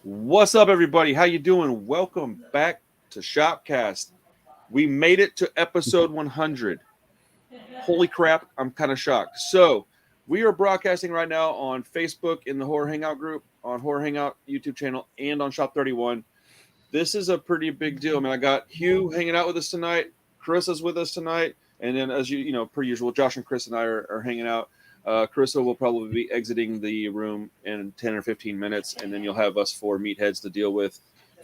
What's up, everybody? How you doing? Welcome back to SHOPcast. We made it to episode 100. Holy crap, I'm kind of shocked. So, we are broadcasting right now on Facebook in the Horror Hangout group, on Horror Hangout YouTube channel, and on Shop 31. This is a pretty big deal, man. I got Hugh hanging out with us tonight. Chris is with us tonight. And then, as you know, per usual, Josh and Chris and I are hanging out. Carissa will probably be exiting the room in 10 or 15 minutes, and then you'll have us four meatheads to deal with.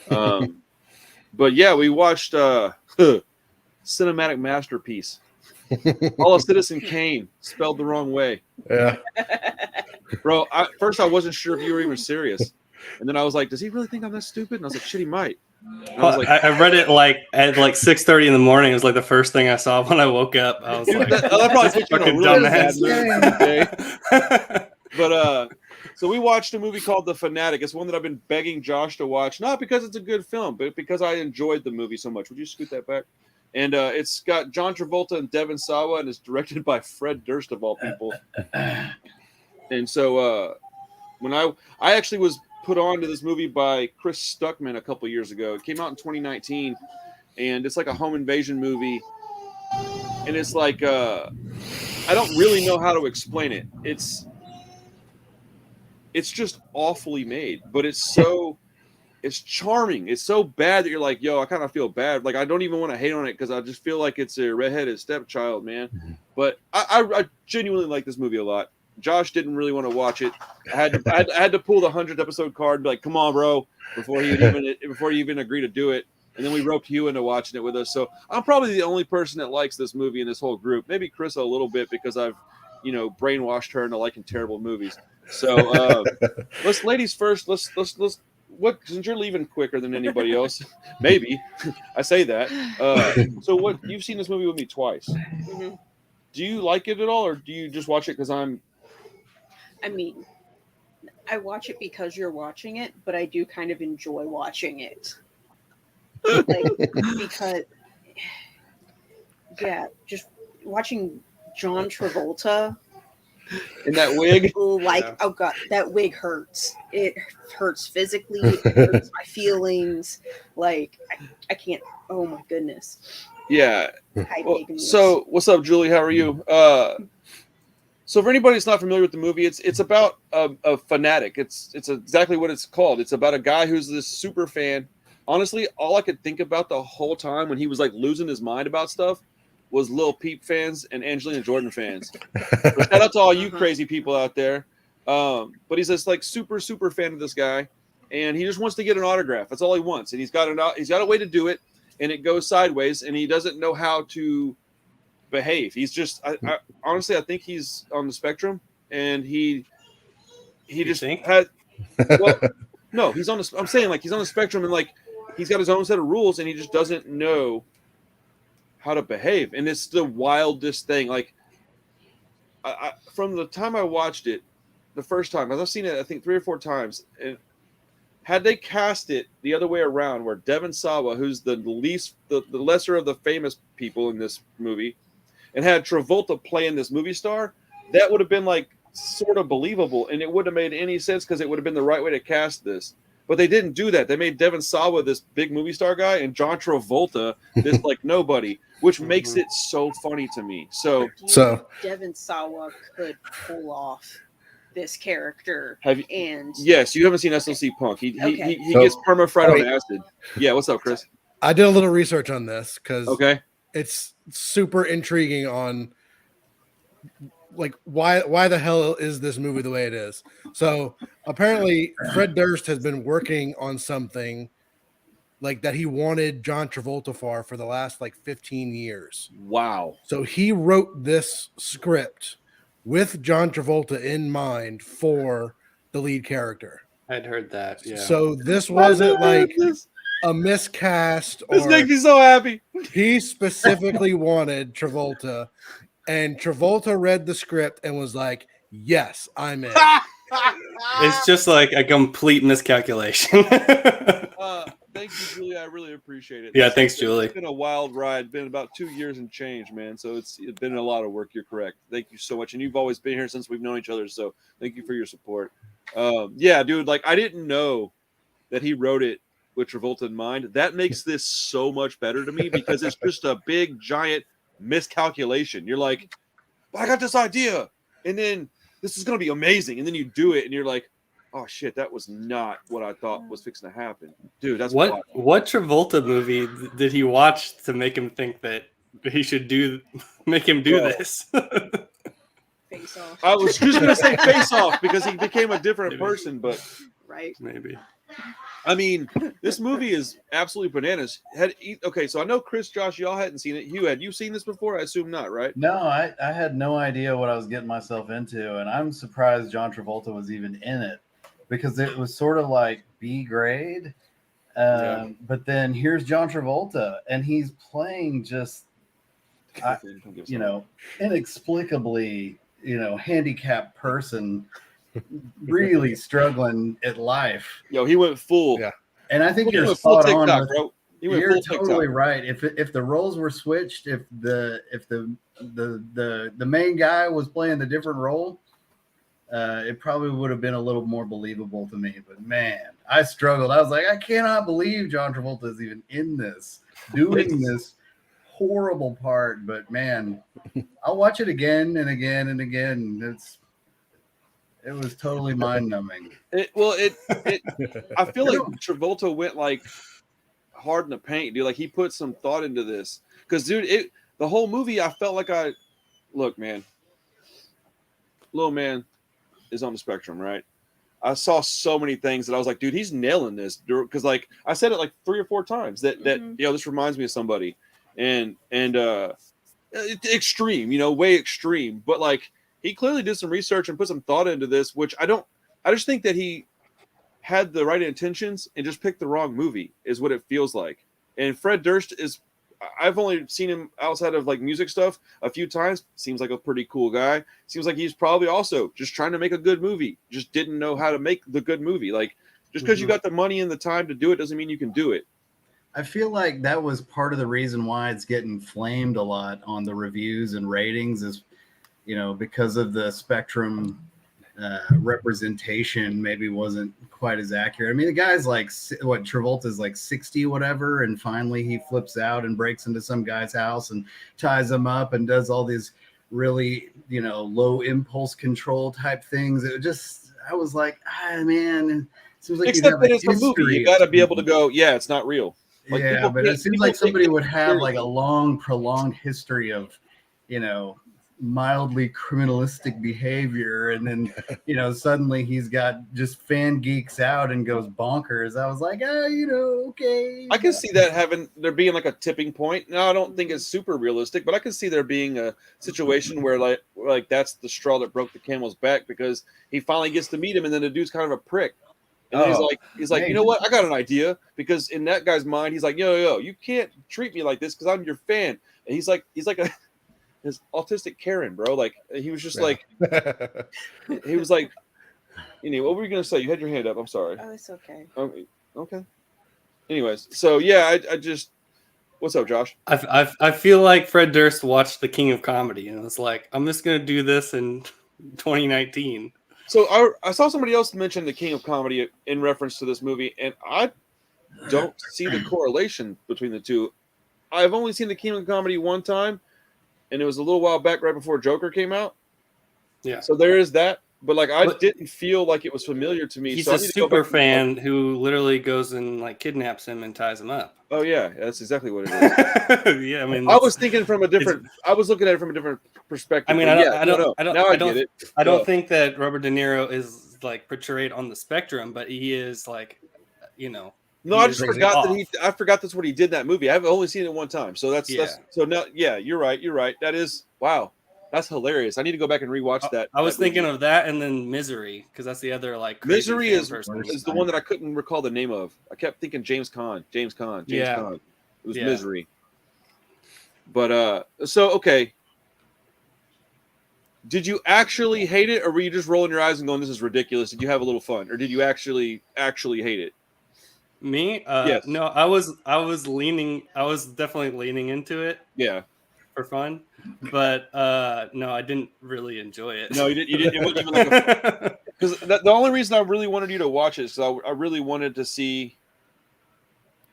But yeah, we watched cinematic masterpiece. All of Citizen Kane, spelled the wrong way. Yeah. Bro, first I wasn't sure if you were even serious. And then I was like, does he really think I'm that stupid? And I was like, shit, he might. I read it at 6:30 in the morning. It was like the first thing I saw when I woke up. I was like, that probably put you in a really bad mood. But so we watched a movie called The Fanatic. It's one that I've been begging Josh to watch, not because it's a good film, but because I enjoyed the movie so much. Would you scoot that back? And it's got John Travolta and Devon Sawa, and it's directed by Fred Durst of all people. And so when I actually was put on to this movie by Chris Stuckman a couple years ago. It came out in 2019, and it's like a home invasion movie. And it's like I don't really know how to explain it. It's just awfully made, but it's charming. It's so bad that you're like, yo, I kind of feel bad. Like I don't even want to hate on it because I just feel like it's a redheaded stepchild, man. But I genuinely like this movie a lot. Josh didn't really want to watch it. I had to pull the 100th episode card and be like, come on, bro, before he even agreed to do it. And then we roped you into watching it with us. So I'm probably the only person that likes this movie in this whole group. Maybe Chris a little bit because I've, brainwashed her into liking terrible movies. So ladies first. Let's since you're leaving quicker than anybody else, maybe I say that. So you've seen this movie with me twice. Mm-hmm. Do you like it at all, or do you just watch it because I mean, I watch it because you're watching it, but I do kind of enjoy watching it. Because, yeah, just watching John Travolta in that wig. Oh God, that wig hurts. It hurts physically. It hurts my feelings. Like, I can't. Oh my goodness. Yeah. So, what's up, Julie? How are you? So, for anybody that's not familiar with the movie, it's about a fanatic. It's exactly what it's called. It's about a guy who's this super fan. Honestly, all I could think about the whole time when he was like losing his mind about stuff was Lil Peep fans and Angelina Jordan fans. So shout out to all you crazy people out there. But he's this like super fan of this guy, and he just wants to get an autograph. That's all he wants, and he's got a way to do it. And it goes sideways, and he doesn't know how to behave. He's just, honestly, I think he's on the spectrum, and he just had. Well, no, he's on the. I'm saying like he's on the spectrum, and like he's got his own set of rules, and he just doesn't know how to behave, and it's the wildest thing. Like, from the time I watched it, the first time, I've seen it, I think 3 or 4 times, and. Had they cast it the other way around, where Devon Sawa, who's the lesser of the famous people in this movie, and had Travolta playing this movie star, that would have been like sort of believable, and it wouldn't have made any sense because it would have been the right way to cast this. But they didn't do that. They made Devon Sawa this big movie star guy, and John Travolta this like nobody, which makes it so funny to me. So Devon Sawa could pull off this character. Yes, you haven't seen SLC Punk. He gets perma-fried on acid. Yeah, what's up, Chris? I did a little research on this because it's super intriguing on like why the hell is this movie the way it is. So apparently Fred Durst has been working on something like that he wanted John Travolta for the last like 15 years. Wow. So he wrote this script with John Travolta in mind for the lead character. I'd heard that. Yeah. So this wasn't like a miscast. This makes me so happy. He specifically wanted Travolta, and Travolta read the script and was like, "Yes, I'm in." It's just like a complete miscalculation. Thank you, Julie. I really appreciate it. Yeah, thanks, Julie. It's been a wild ride. It's been about 2 years and change, man. So it's been a lot of work. You're correct. Thank you so much. And you've always been here since we've known each other. So thank you for your support. Yeah, dude, like I didn't know that he wrote it with Travolta in mind, that makes this so much better to me because it's just a big giant miscalculation. You're like, I got this idea, and then this is going to be amazing, and then you do it, and you're like, oh shit, that was not what I thought was fixing to happen, dude. That's what wild. What Travolta movie did he watch to make him think that he should make him do this? Face Off. I was just going to say Face Off because he became a different person, but Right. Maybe. I mean, this movie is absolutely bananas. Okay, so I know Chris, Josh, y'all hadn't seen it. Hugh, had you seen this before? I assume not, right? No, I had no idea what I was getting myself into, and I'm surprised John Travolta was even in it because it was sort of like B grade. But then here's John Travolta, and he's playing just, inexplicably, handicapped person, really struggling at life. Yo, he went full. Yeah. And I think He you're went full spot on. TikTok, bro. You're totally right. If the roles were switched, if the main guy was playing the different role, it probably would have been a little more believable to me. But man, I struggled. I was like, I cannot believe John Travolta is even in this, doing this horrible part. But man, I'll watch it again and again and again. It was totally mind-numbing. I feel like Travolta went like hard in the paint, dude. Like he put some thought into this. Because, dude, the whole movie, I felt like look, man. Little man is on the spectrum, right? I saw so many things that I was like, dude, he's nailing this. Because, like, I said it like 3 or 4 times that this reminds me of somebody. And extreme, way extreme. But, like, he clearly did some research and put some thought into this, which I just think that he had the right intentions and just picked the wrong movie is what it feels like. And Fred Durst I've only seen him outside of like music stuff a few times. Seems like a pretty cool guy. Seems like he's probably also just trying to make a good movie. Just didn't know how to make the good movie. Like just because you got the money and the time to do it doesn't mean you can do it. I feel like that was part of the reason why it's getting flamed a lot on the reviews and ratings is, because of the spectrum representation maybe wasn't quite as accurate. I mean, the guy's like, Travolta's like 60, whatever, and finally he flips out and breaks into some guy's house and ties him up and does all these really, low impulse control type things. I was like, man, it seems like except that it's a movie. You got to be able to go, yeah, it's not real. Like, yeah, but it seems like somebody would have like a long, prolonged history of, mildly criminalistic behavior, and then suddenly he's got just fan geeks out and goes bonkers. I was like, okay. I can see that there being like a tipping point. Now I don't think it's super realistic, but I can see there being a situation where like that's the straw that broke the camel's back because he finally gets to meet him, and then the dude's kind of a prick. And he's like, you know what? I got an idea, because in that guy's mind, he's like, yo, you can't treat me like this because I'm your fan. And he's like his autistic Karen, bro. Like he was just like, he was like, what were you gonna say? You had your hand up. I'm sorry. Oh, it's okay. Okay. Anyways, so yeah, I just, what's up, Josh? I feel like Fred Durst watched The King of Comedy and was like, I'm just gonna do this in 2019. So I saw somebody else mention The King of Comedy in reference to this movie, and I don't see the correlation between the two. I've only seen The King of Comedy one time, and it was a little while back, right before Joker came out. Yeah. So there is that, but like I didn't feel like it was familiar to me. He's so a super fan who literally goes and like kidnaps him and ties him up. Oh yeah, that's exactly what it is. Yeah, I mean, I was thinking from a different. I was looking at it from a different perspective. I mean, I don't think that Robert De Niro is like portrayed on the spectrum, but he is like, No, I just forgot I forgot that's what he did in that movie. I've only seen it one time, so that's so now. Yeah, you're right. That is wow. That's hilarious. I need to go back and rewatch that. I was thinking of that and then Misery, because that's the other like Misery is the one that I couldn't recall the name of. I kept thinking James Caan. It was Misery. But so okay. Did you actually hate it, or were you just rolling your eyes and going, "This is ridiculous"? Did you have a little fun, or did you actually hate it? Me? Yes. No, I was definitely leaning into it. Yeah. For fun, but no, I didn't really enjoy it. No, you didn't. It wasn't even like because the only reason I really wanted you to watch it is I really wanted to see,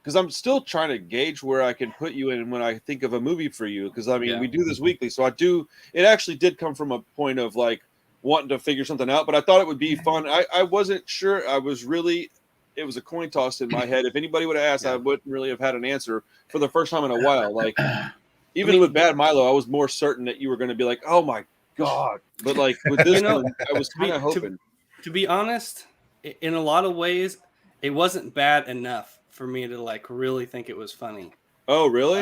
because I'm still trying to gauge where I can put you in when I think of a movie for you. Because I mean, we do this weekly, so it actually did come from a point of like wanting to figure something out, but I thought it would be fun. I wasn't sure. It was a coin toss in my head. If anybody would have asked, I wouldn't really have had an answer for the first time in a while. Like, even with Bad Milo, I was more certain that you were going to be like, "Oh my god!" But like with this one, I was kind of hoping. To be honest, in a lot of ways, it wasn't bad enough for me to like really think it was funny. Oh, really?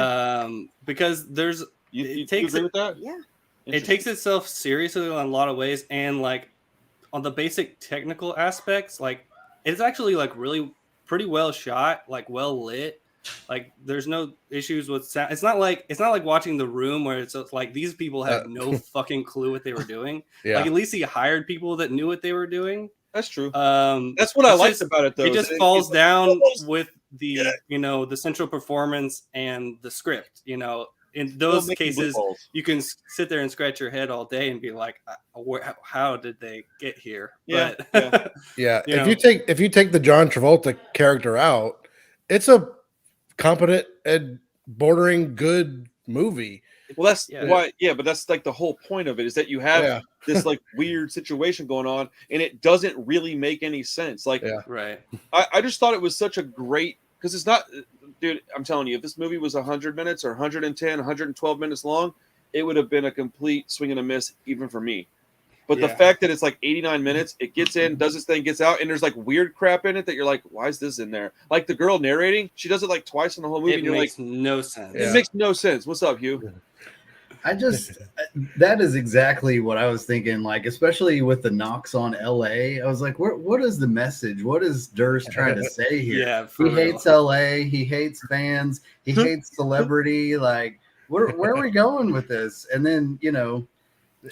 Because you agree with that? Yeah. It takes itself seriously in a lot of ways, and like on the basic technical aspects, like it's actually like really pretty well shot, like well lit. Like there's no issues with sound. It's not like watching The Room where it's like these people had no fucking clue what they were doing. Yeah. Like at least he hired people that knew what they were doing. That's true. That's what I liked about it, though. It just falls down with the the central performance and the script. In those cases, you can sit there and scratch your head all day and be like, "How did they get here?" Yeah, but, yeah. If you take the John Travolta character out, it's a competent and bordering good movie. Well, that's why. Yeah, but that's like the whole point of it is that you have this like weird situation going on, and it doesn't really make any sense. Like, right. I just thought it was such a great, because it's not, dude. I'm telling you, if this movie was 100 minutes or 110, 112 minutes long, it would have been a complete swing and a miss, even for me. But the fact that it's like 89 minutes, it gets in, does its thing, gets out, and there's like weird crap in it that you're like, why is this in there? Like the girl narrating, she does it like twice in the whole movie. It and you're makes like, no sense. It makes no sense. What's up, Hugh? That is exactly what I was thinking. Like, especially with the knocks on LA, I was like, what is the message? What is Durst trying to say here? Yeah, he hates LA. He hates fans. He hates celebrity. Like, where are we going with this? And then,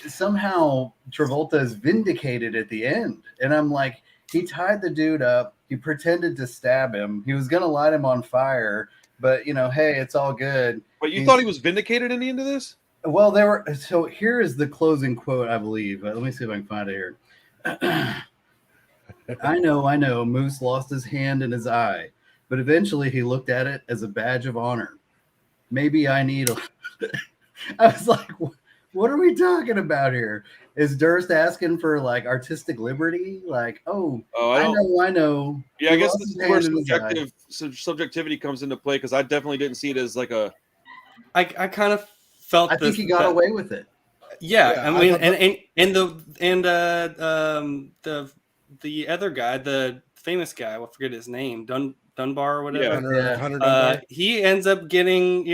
somehow Travolta is vindicated at the end. And I'm like, he tied the dude up. He pretended to stab him. He was going to light him on fire. But, hey, it's all good. But you thought he was vindicated in the end of this? Well, so here is the closing quote, I believe. Let me see if I can find it here. I know. Moose lost his hand and his eye, but eventually he looked at it as a badge of honor. Maybe I need a... I was like, what are we talking about here? Is Durst asking for like artistic liberty? Like, I know. Yeah, I guess this is where subjectivity comes into play, because I definitely didn't see it as like a... I kind of felt. I think he got away with it. Yeah, I mean, the other guy, the famous guy, I forget his name, Dunbar or whatever. Hunter Dunbar. He ends up getting,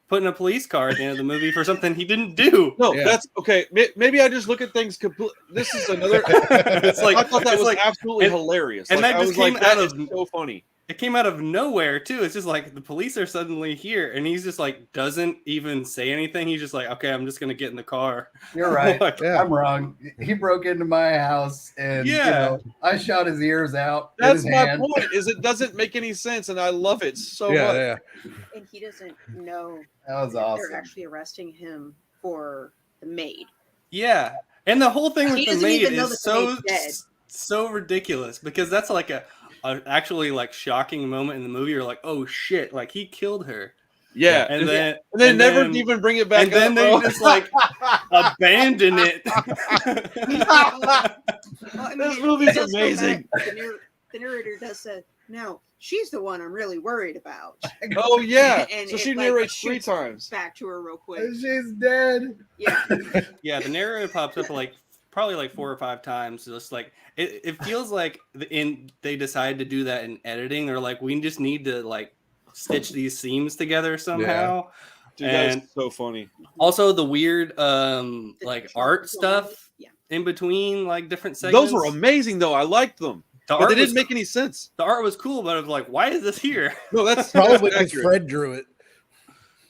put in a police car at the end of the movie for something he didn't do. No, that's okay. Maybe I just look at things completely. This is another. It's like I thought that was absolutely hilarious, and that just came out of so funny. It came out of nowhere too. It's just like the police are suddenly here, and he's just like doesn't even say anything. He's just like, okay, I'm just gonna get in the car. You're right. I'm wrong. He broke into my house, and I shot his ears out. That's my point. Is it doesn't make any sense, and I love it so much. Yeah. And he doesn't know that was awesome. They're actually arresting him for the maid. Yeah, and the whole thing with the maid is so ridiculous, because that's like a actually like shocking moment in the movie. You're like, oh shit, like he killed her. Yeah, and then never even bring it back. And then they just like abandon it. This movie's amazing. The narrator does say, "Now she's the one I'm really worried about." Oh yeah, and so she narrates 3 times. Back to her real quick. She's dead. Yeah. Yeah, the narrator pops up like probably like 4 or 5 times. Just like it feels like they decided to do that in editing. They're like, we just need to like stitch these scenes together somehow. Dude, that's so funny. Also the weird like art stuff in between like different segments. Those were amazing though. I liked them. But they didn't make any sense. The art was cool, but I was like, why is this here? No, that's probably because Fred drew it.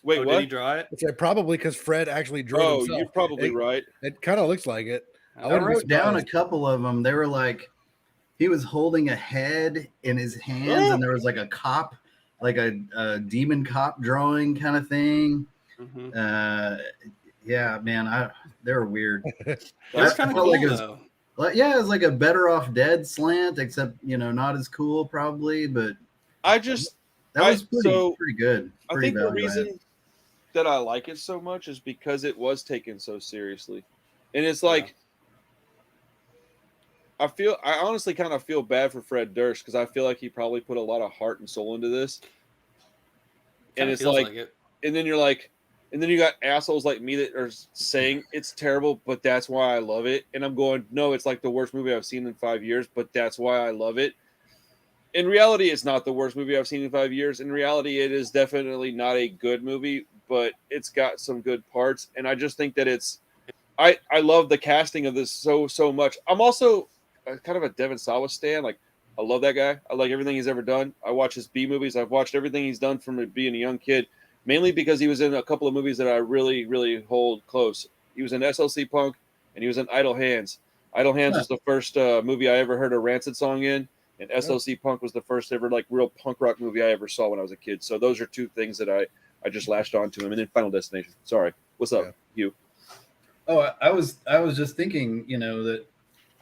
Wait, what? Did he draw it? Probably because Fred actually drew it himself. Oh, you're probably right. It kind of looks like it. I wrote down a couple of them. They were like, he was holding a head in his hands, and there was like a cop, like a demon cop drawing kind of thing. Mm-hmm. Yeah, man, they were weird. That's kind of cool, though. Like, yeah, it's like a Better Off Dead slant, except not as cool probably, but I just that was pretty good. I think the reason that I like it so much is because it was taken so seriously, and it's like I honestly kind of feel bad for Fred Durst because I feel like he probably put a lot of heart and soul into this, and it's like and then you're like. And then you got assholes like me that are saying it's terrible, but that's why I love it. And I'm going, no, it's like the worst movie I've seen in 5 years, but that's why I love it. In reality, it's not the worst movie I've seen in 5 years. In reality, it is definitely not a good movie, but it's got some good parts. And I just think that I love the casting of this so much. I'm also kind of a Devin Sawa stan. Like, I love that guy. I like everything he's ever done. I watch his B movies. I've watched everything he's done from being a young kid. Mainly because he was in a couple of movies that I really, really hold close. He was in SLC Punk, and he was in Idle Hands. Idle Hands was the first movie I ever heard a Rancid song in, and SLC Punk was the first ever like real punk rock movie I ever saw when I was a kid. So those are two things that I just latched onto him. And then Final Destination. Sorry, what's up, you? Oh, I was just thinking, that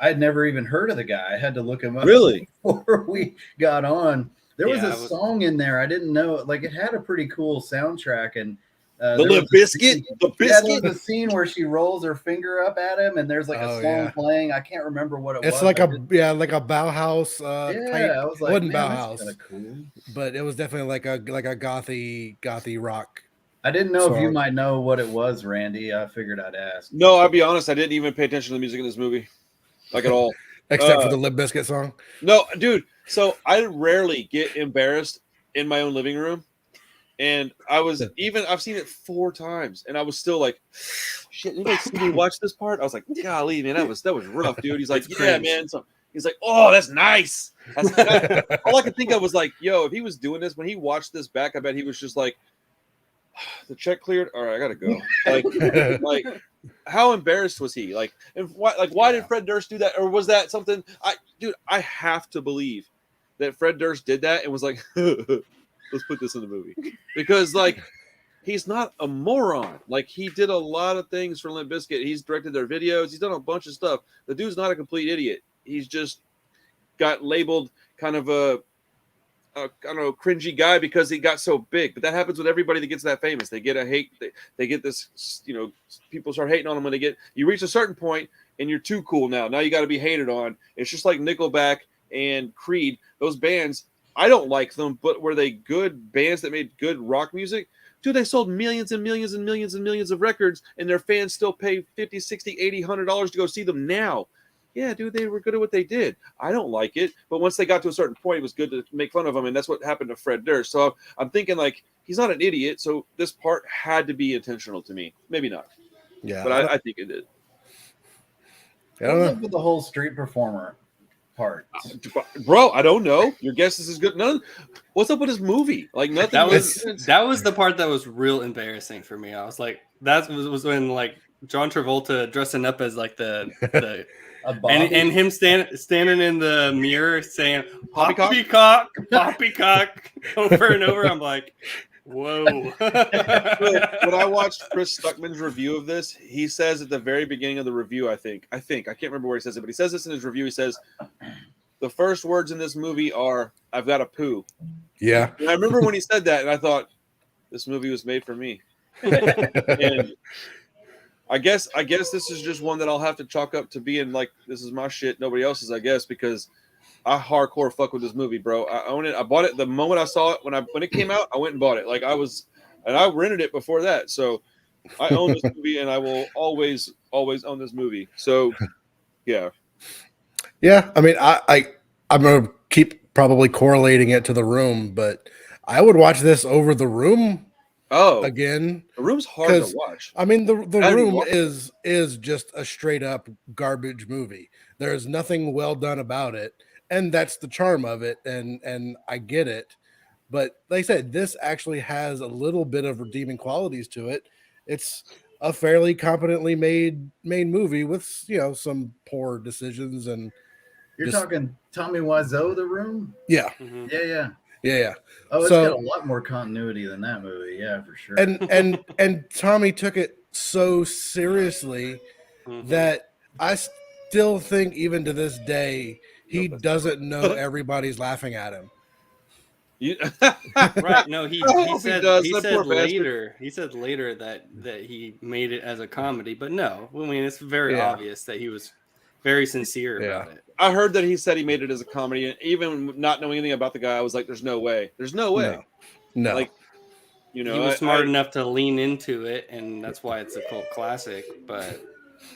I'd never even heard of the guy. I had to look him up really before we got on. There was a song in there I didn't know. Like, it had a pretty cool soundtrack, and the Limp Bizkit. There was a scene where she rolls her finger up at him, and there's like a song playing. I can't remember what it was. It's like a Bauhaus. Type. I was like, it wasn't Bauhaus, that's cool. But it was definitely like a gothy rock. I didn't know if you might know what it was, Randy. I figured I'd ask. No, I'll be honest. I didn't even pay attention to the music in this movie, like at all. Except for the Limp Bizkit song. No, dude. So I rarely get embarrassed in my own living room. And I've seen it 4 times, and I was still like, shit, anybody see me watch this part? I was like, golly, man, that was rough, dude. He's like, yeah, man. So he's like, oh, that's nice. All I could think of was like, yo, if he was doing this, when he watched this back, I bet he was just like, the check cleared. All right, I gotta go. Like how embarrassed was he? Like, and why did Fred Durst do that? Or was that something I have to believe that Fred Durst did that and was like, let's put this in the movie. Because like he's not a moron. Like, he did a lot of things for Limp Bizkit. He's directed their videos, he's done a bunch of stuff. The dude's not a complete idiot. He's just got labeled kind of a I don't know, cringy guy because he got so big. But that happens with everybody that gets that famous. They get a hate. They get this, people start hating on them when you reach a certain point and you're too cool now. Now you got to be hated on. It's just like Nickelback and Creed. Those bands, I don't like them, but were they good bands that made good rock music? Dude, they sold millions and millions and millions and millions of records, and their fans still pay $50, $60, $80, $100 to go see them now. Yeah, dude, they were good at what they did. I don't like it, but once they got to a certain point, it was good to make fun of them, and that's what happened to Fred Durst. So I'm thinking, like, he's not an idiot, so this part had to be intentional to me. Maybe not. Yeah, but I think it did. What's up with the whole street performer part? Bro, I don't know. Your guess is as good. What's up with his movie? Like, nothing. That was the part that was real embarrassing for me. I was like, that was when like John Travolta dressing up as like the and him standing in the mirror saying poppycock over and over. I'm like, whoa. When I watched Chris Stuckman's review of this, he says at the very beginning of the review, I think I can't remember where he says it, but he says this in his review. He says the first words in this movie are, "I've got a poo." Yeah. And I remember when he said that, and I thought, this movie was made for me. And I guess this is just one that I'll have to chalk up to being like, this is my shit, nobody else's, I guess, because I hardcore fuck with this movie, bro. I own it. I bought it the moment I saw it. When it came out, I went and bought it. Like, I rented it before that. So I own this movie, and I will always own this movie. So yeah. Yeah. I mean, I'm gonna keep probably correlating it to The Room, but I would watch this over The Room. Again, The Room's hard to watch. I mean, the Room is just a straight up garbage movie. There's nothing well done about it, and that's the charm of it. And I get it, but like I said, this actually has a little bit of redeeming qualities to it. It's a fairly competently made movie with some poor decisions and. You're talking Tommy Wiseau, The Room? Yeah. Mm-hmm. Yeah. Yeah. Oh, it's got a lot more continuity than that movie. Yeah, for sure. And Tommy took it so seriously that I still think, even to this day, he doesn't know everybody's laughing at him. Right? No, he said later. He said later that he made it as a comedy, but no, I mean it's very obvious that he was very sincere about it. I heard that he said he made it as a comedy, and even not knowing anything about the guy, I was like, "There's no way. There's no way." No. Like, you know, he was smart enough to lean into it, and that's why it's a cult classic. But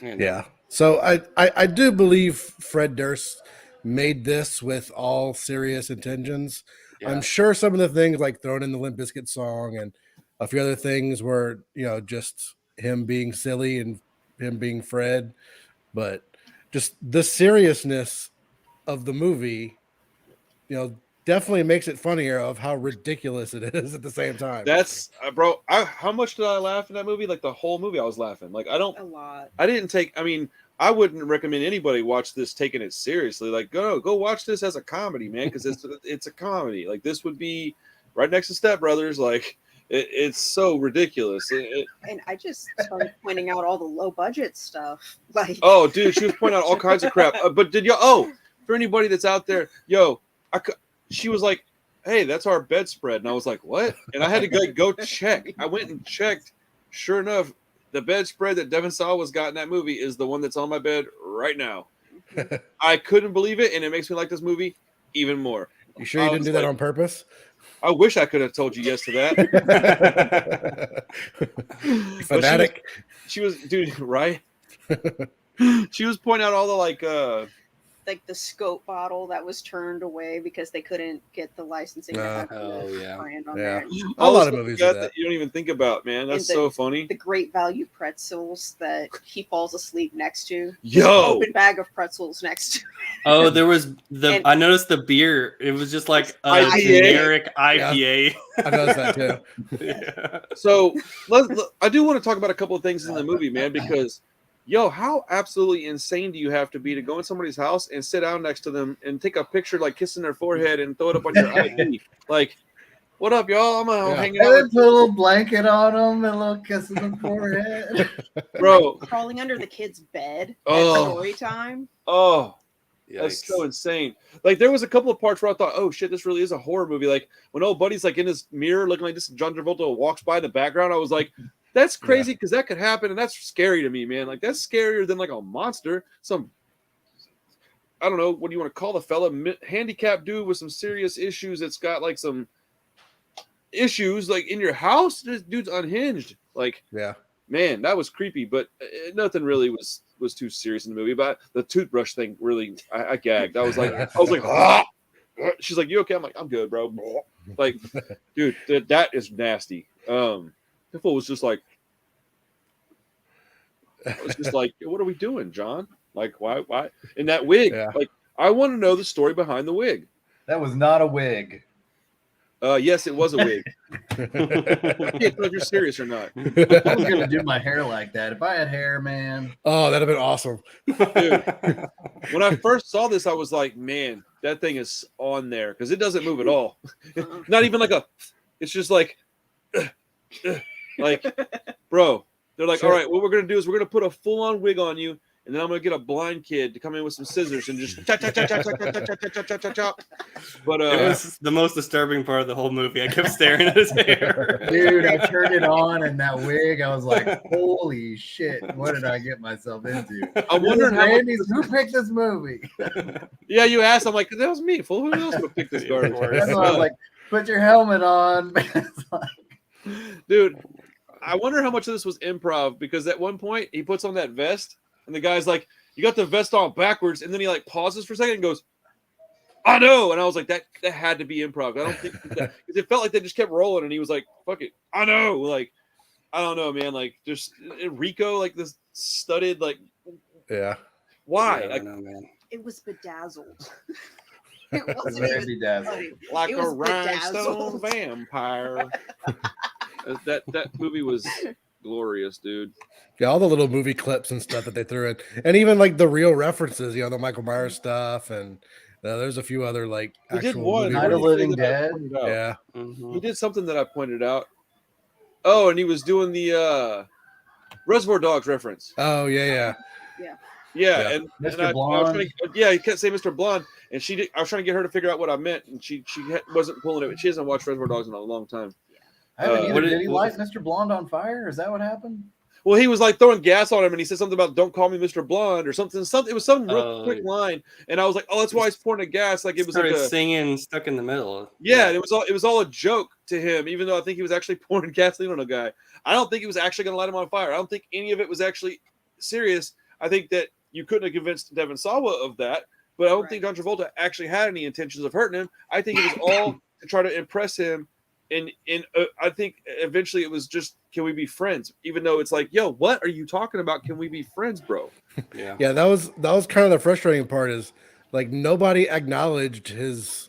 yeah, so I do believe Fred Durst made this with all serious intentions. Yeah. I'm sure some of the things like throwing in the Limp Bizkit song and a few other things were, you know, just him being silly and him being Fred, but just the seriousness of the movie, you know, definitely makes it funnier of how ridiculous it is at the same time. That's bro. How much did I laugh in that movie? Like the whole movie, I was laughing. Like a lot. I didn't take. I mean, I wouldn't recommend anybody watch this taking it seriously. Like go watch this as a comedy, man, because it's a comedy. Like this would be right next to Step Brothers. Like it's so ridiculous. And I just started pointing out all the low budget stuff. Like oh, dude, she was pointing out all kinds of crap. But did y'all? Oh, for anybody that's out there, she was like, "Hey, that's our bedspread," and I was like, "What?" And I had to go check. I went and checked. Sure enough, the bedspread that Devin Sawa was got in that movie is the one that's on my bed right now. I couldn't believe it, and it makes me like this movie even more. You sure you didn't do that on purpose? I wish I could have told you yes to that. Fanatic. She was, dude, right? She was pointing out all the like the scope bottle that was turned away because they couldn't get the licensing brand on there. A lot of movies that you don't even think about, man. That's so funny. The Great Value pretzels that he falls asleep next to. Yo, open bag of pretzels next to. Oh, there was I noticed the beer. It was just like a generic IPA. Yeah, I noticed that too. Yeah. So I do want to talk about a couple of things in the movie, man, because how absolutely insane do you have to be to go in somebody's house and sit down next to them and take a picture like kissing their forehead and throw it up on your ID? Like, what up, y'all? I'm hanging out. Put a little blanket on them and a little kiss on the forehead. Bro. Crawling under the kid's bed at story time. Oh, yikes. That's so insane. Like, there was a couple of parts where I thought, oh, shit, this really is a horror movie. Like, when old buddy's like in his mirror looking like this, John Travolta walks by in the background, I was like, that's crazy because that could happen, and that's scary to me, man. Like, that's scarier than like a monster. I don't know, what do you want to call the fella? Handicapped dude with some serious issues that's got like some issues like in your house. This dude's unhinged. Like, man, that was creepy, but nothing really was too serious in the movie. But the toothbrush thing really, I gagged. I was like, ah! She's like, you okay? I'm like, I'm good, bro. Like, dude, that is nasty. The fool was just like, what are we doing, John? Like, why? In that wig, like, I want to know the story behind the wig. That was not a wig. Yes, it was a wig. I can't tell if you're serious or not. I was gonna do my hair like that if I had hair, man. Oh, that'd have been awesome. Dude, when I first saw this, I was like, man, that thing is on there because it doesn't move at all. Not even like it's just like, like, bro. They're like, all right, what we're gonna do is we're gonna put a full-on wig on you, and then I'm gonna get a blind kid to come in with some scissors and just chop, chop, chop, chop, chop, chop, chop, chop, chop, chop, chop. But it was the most disturbing part of the whole movie. I kept staring at his hair. Dude, I turned it on and that wig, I was like, holy shit, what did I get myself into? I'm wondering who picked this movie? Yeah, you asked. I'm like, that was me. Fool. Who else would have picked this garbage? That's why I was like, put your helmet on. Dude, I wonder how much of this was improv, because at one point he puts on that vest and the guy's like, you got the vest on backwards, and then he like pauses for a second and goes, I know. And I was like, that had to be improv. I don't think because it felt like they just kept rolling and he was like, fuck it, I know. Like, I don't know, man. Like, just Rico, like this studded, like, why? Yeah, I know, man. It was bedazzled. It wasn't Very even bedazzled. Like a rhinestone vampire. That movie was glorious, dude. Yeah, all the little movie clips and stuff that they threw in, and even like the real references, you know, the Michael Myers stuff, and there's a few other like he did actual one, Night of Living Dead. Yeah, he did something that I pointed out. Oh, and he was doing the Reservoir Dogs reference. Oh yeah. Yeah, and Mr. I was trying Blonde. to, yeah, he kept saying Mr. Blonde, and I was trying to get her to figure out what I meant, and she wasn't pulling it. She hasn't watched Reservoir Dogs in a long time. I haven't either. What Did he light Mr. Blonde on fire? Is that what happened? Well, he was like throwing gas on him, and he said something about "Don't call me Mr. Blonde" or something. It was some real quick line, and I was like, "Oh, that's why he's pouring the gas." Like it was like singing stuck in the middle. Yeah, it was all a joke to him, even though I think he was actually pouring gasoline on a guy. I don't think he was actually going to light him on fire. I don't think any of it was actually serious. I think that you couldn't have convinced Devon Sawa of that, but I don't think John Travolta actually had any intentions of hurting him. I think it was all to try to impress him. And I think eventually it was just, can we be friends? Even though it's like, yo, what are you talking about? Can we be friends, bro? Yeah. Yeah, that was kind of the frustrating part, is like nobody acknowledged his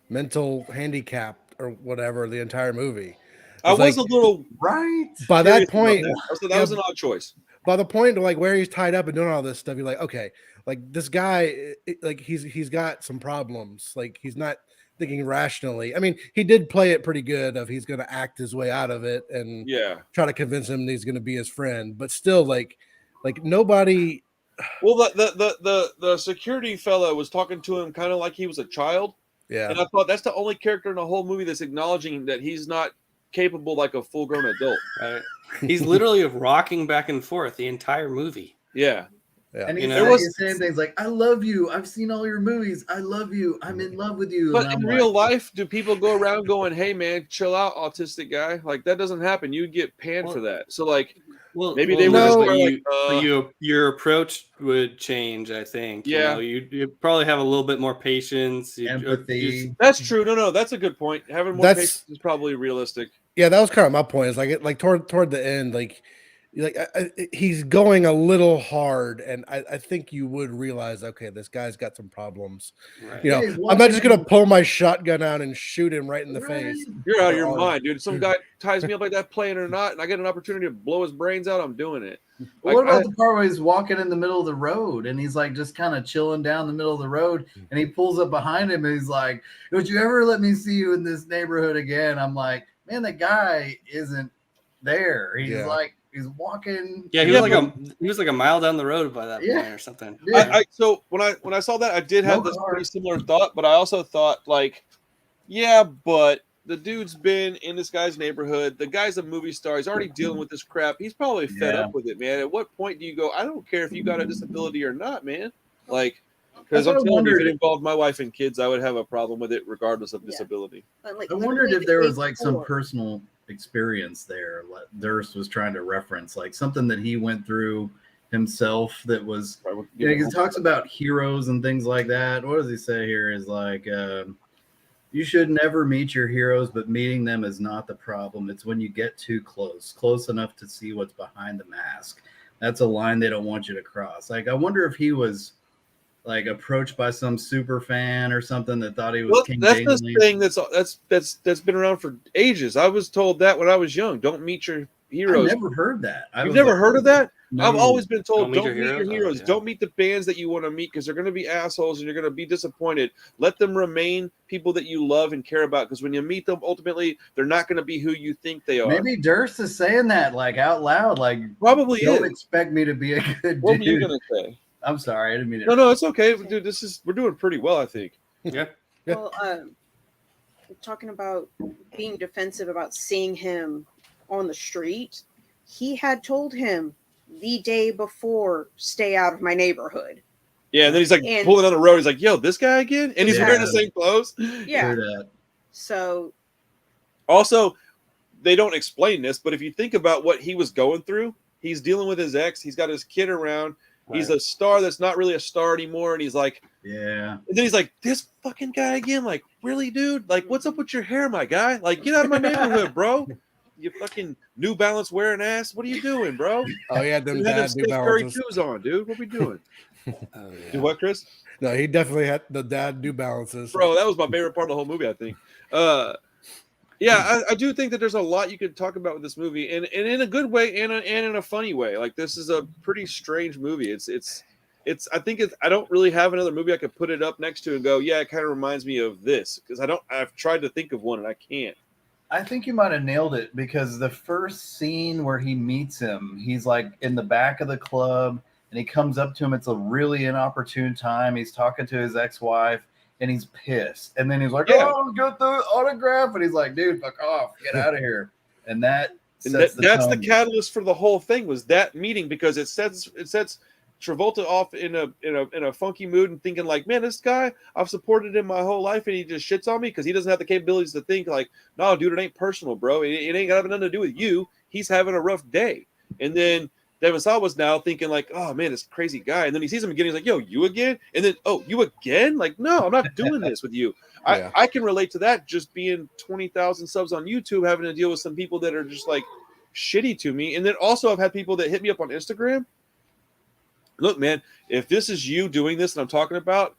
mental handicap or whatever the entire movie. I was a little right by that point. That was an odd choice. By the point of like where he's tied up and doing all this stuff, you're like, okay, like this guy, like he's got some problems. Like he's not thinking rationally. I mean, he did play it pretty good of he's going to act his way out of it and try to convince him that he's going to be his friend, but still like nobody. Well, the security fella was talking to him kind of like he was a child. Yeah. And I thought that's the only character in the whole movie that's acknowledging that he's not capable like a full-grown adult. Right. He's literally rocking back and forth the entire movie. Yeah. Yeah. And he's saying things like, I love you. I've seen all your movies. I love you. I'm in love with you. But in real life, do people go around going, hey, man, chill out, autistic guy? Like, that doesn't happen. You get panned for that. So, like, maybe they were your approach would change, I think. Yeah. You probably have a little bit more patience. Empathy. That's true. No, that's a good point. Having more patience is probably realistic. Yeah, that was kind of my point. It's like toward the end, he's going a little hard, and I think you would realize, okay, this guy's got some problems. Right. You know, I'm not just gonna pull my shotgun out and shoot him right in the face. You're out of your mind, dude. Some guy ties me up like that, playing or not, and I get an opportunity to blow his brains out, I'm doing it. What about the part where he's walking in the middle of the road and he's like just kind of chilling down the middle of the road, and he pulls up behind him and he's like, "Would you ever let me see you in this neighborhood again?" I'm like, man, that guy isn't there. He's he's walking. Yeah, he was like a mile down the road by that point or something. Yeah. So when I saw that, I did have this pretty similar thought, but I also thought like, yeah, but the dude's been in this guy's neighborhood. The guy's a movie star. He's already dealing with this crap. He's probably fed up with it, man. At what point do you go, I don't care if you got a disability or not, man? Like, because I'm telling you, if it involved my wife and kids, I would have a problem with it regardless of disability. Like, I wondered if there was like some personal experience there Durst was trying to reference, like something that he went through himself that was, he talks about heroes and things like that. What does he say here is like, you should never meet your heroes, but meeting them is not the problem. It's when you get too close enough to see what's behind the mask. That's a line they don't want you to cross. Like, I wonder if he was like approached by some super fan or something that thought he was King James. That's the thing that's been around for ages. I was told that when I was young. Don't meet your heroes. I've never heard that. You've never heard of that? No. I've always been told, don't meet your heroes. Oh, yeah. Don't meet the bands that you want to meet because they're going to be assholes and you're going to be disappointed. Let them remain people that you love and care about, because when you meet them, ultimately, they're not going to be who you think they are. Maybe Durst is saying that like out loud. Like, probably don't expect me to be a good dude. What were you going to say? I'm sorry, I didn't mean it. No, it's okay, dude. We're doing pretty well, I think. Yeah. Well, talking about being defensive about seeing him on the street, he had told him the day before, "Stay out of my neighborhood." Yeah, and then he's like pulling down the road. He's like, "Yo, this guy again," and he's wearing the same clothes. Yeah. So, also, they don't explain this, but if you think about what he was going through, he's dealing with his ex. He's got his kid around. Right. He's a star that's not really a star anymore. And he's like, and then he's like, this fucking guy again. Like, really, dude? Like, what's up with your hair, my guy? Like, get out of my neighborhood, bro. You fucking New Balance wearing ass. What are you doing, bro? Oh, yeah, them dad New Balances. Curry 2s on, dude. What we doing? Do what, Chris? No, he definitely had the dad New Balances. Bro, that was my favorite part of the whole movie, I think. Yeah, I do think that there's a lot you could talk about with this movie, and in a good way and in a funny way. Like, this is a pretty strange movie. I think I don't really have another movie I could put it up next to and go, yeah, it kind of reminds me of this, because I've tried to think of one and I can't. I think you might have nailed it, because the first scene where he meets him, he's like in the back of the club and he comes up to him. It's a really inopportune time. He's talking to his ex-wife, and he's pissed. And then he's like, "Oh, get the autograph," and he's like, "Dude, fuck off, get out of here." And that's the catalyst for the whole thing, was that meeting, because it sets Travolta off in a funky mood and thinking like, man, this guy, I've supported him my whole life, and he just shits on me because he doesn't have the capabilities to think like, no, dude, it ain't personal, bro. It ain't got nothing to do with you. He's having a rough day. And then Devin Sawa was now thinking like, oh man, this crazy guy. And then he sees him again. He's like, yo, you again? And then, oh, you again? Like, no, I'm not doing this with you. Yeah. I can relate to that, just being 20,000 subs on YouTube, having to deal with some people that are just like shitty to me. And then also I've had people that hit me up on Instagram. Look, man, if this is you doing this and I'm talking about,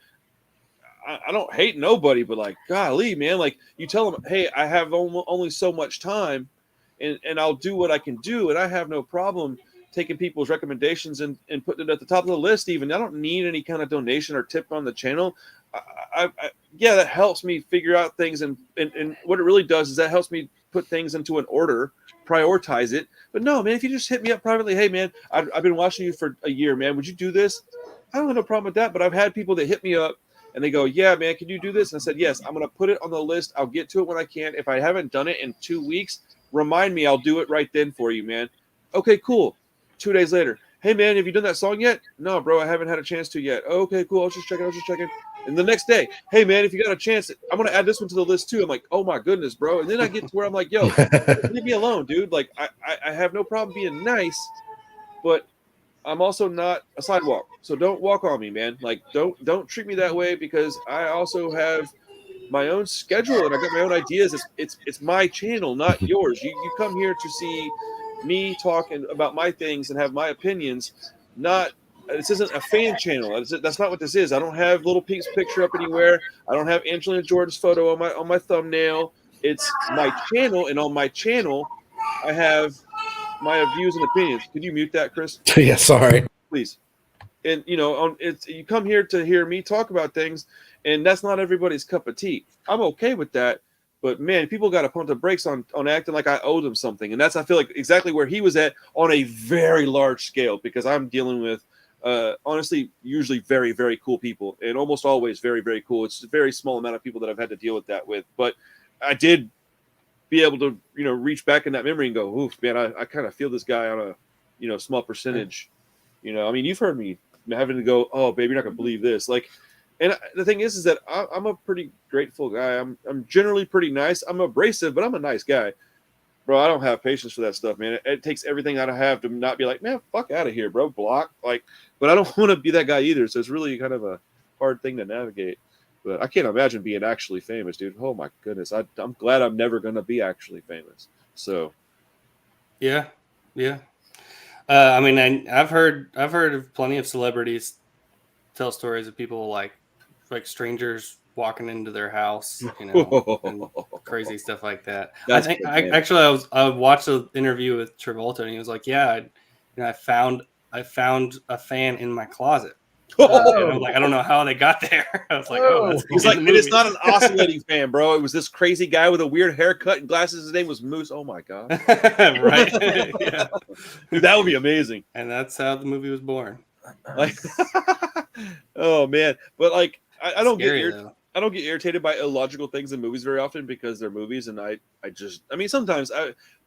I don't hate nobody, but like, golly, man, like you tell them, hey, I have only so much time, and I'll do what I can do, and I have no problem taking people's recommendations and putting it at the top of the list. Even I don't need any kind of donation or tip on the channel. Yeah, that helps me figure out things, and what it really does is that helps me put things into an order, prioritize it. But no, man, if you just hit me up privately, hey man, I've been watching you for a year, man, would you do this? I don't have no problem with that. But I've had people that hit me up and they go, yeah, man, can you do this? And I said, yes, I'm going to put it on the list. I'll get to it when I can. If I haven't done it in 2 weeks, remind me. I'll do it right then for you, man. Okay, cool. 2 days later, hey man, have you done that song yet? No, bro, I haven't had a chance to yet. Okay, cool. I was just checking. And the next day, hey man, if you got a chance, I'm going to add this one to the list too. I'm like, oh my goodness, bro. And then I get to where I'm like, yo, leave me alone, dude. Like, I have no problem being nice, but I'm also not a sidewalk. So don't walk on me, man. Like, don't treat me that way, because I also have my own schedule and I got my own ideas. It's my channel, not yours. You come here to see me talking about my things and have my opinions. This isn't a fan channel. That's not what this is. I don't have Little Pink's picture up anywhere. I don't have Angelina Jordan's photo on my thumbnail. It's my channel, and on my channel, I have my views and opinions. Could you mute that, Chris? Yeah, sorry. Please. And you come here to hear me talk about things, and that's not everybody's cup of tea. I'm okay with that. But man, people got to pump the brakes on acting like I owe them something. And I feel like exactly where he was at on a very large scale, because I'm dealing with honestly, usually very, very cool people, and almost always very, very cool. It's a very small amount of people that I've had to deal with that with. But I did be able to, reach back in that memory and go, oof, man, I kind of feel this guy on a, small percentage. I mean, you've heard me having to go, oh, baby, you're not going to believe this. Like, and the thing is that I'm a pretty grateful guy. I'm generally pretty nice. I'm abrasive, but I'm a nice guy. Bro, I don't have patience for that stuff, man. It takes everything that I have to not be like, man, fuck out of here, bro. Block. Like, but I don't want to be that guy either. So it's really kind of a hard thing to navigate. But I can't imagine being actually famous, dude. Oh my goodness. I'm glad I'm never going to be actually famous. So. Yeah. I mean, I've heard of plenty of celebrities tell stories of people like strangers walking into their house, and crazy stuff like that. I watched an interview with Travolta, and he was like, "Yeah, I found a fan in my closet." And I'm like, I don't know how they got there. I was like, oh, that's he's like, it's not an oscillating fan, bro. It was this crazy guy with a weird haircut and glasses. His name was Moose. Oh my god, right? Yeah, dude, that would be amazing. And that's how the movie was born. Like, oh man, but like, I don't Scary, I don't get irritated by illogical things in movies very often, because they're movies, and I mean, sometimes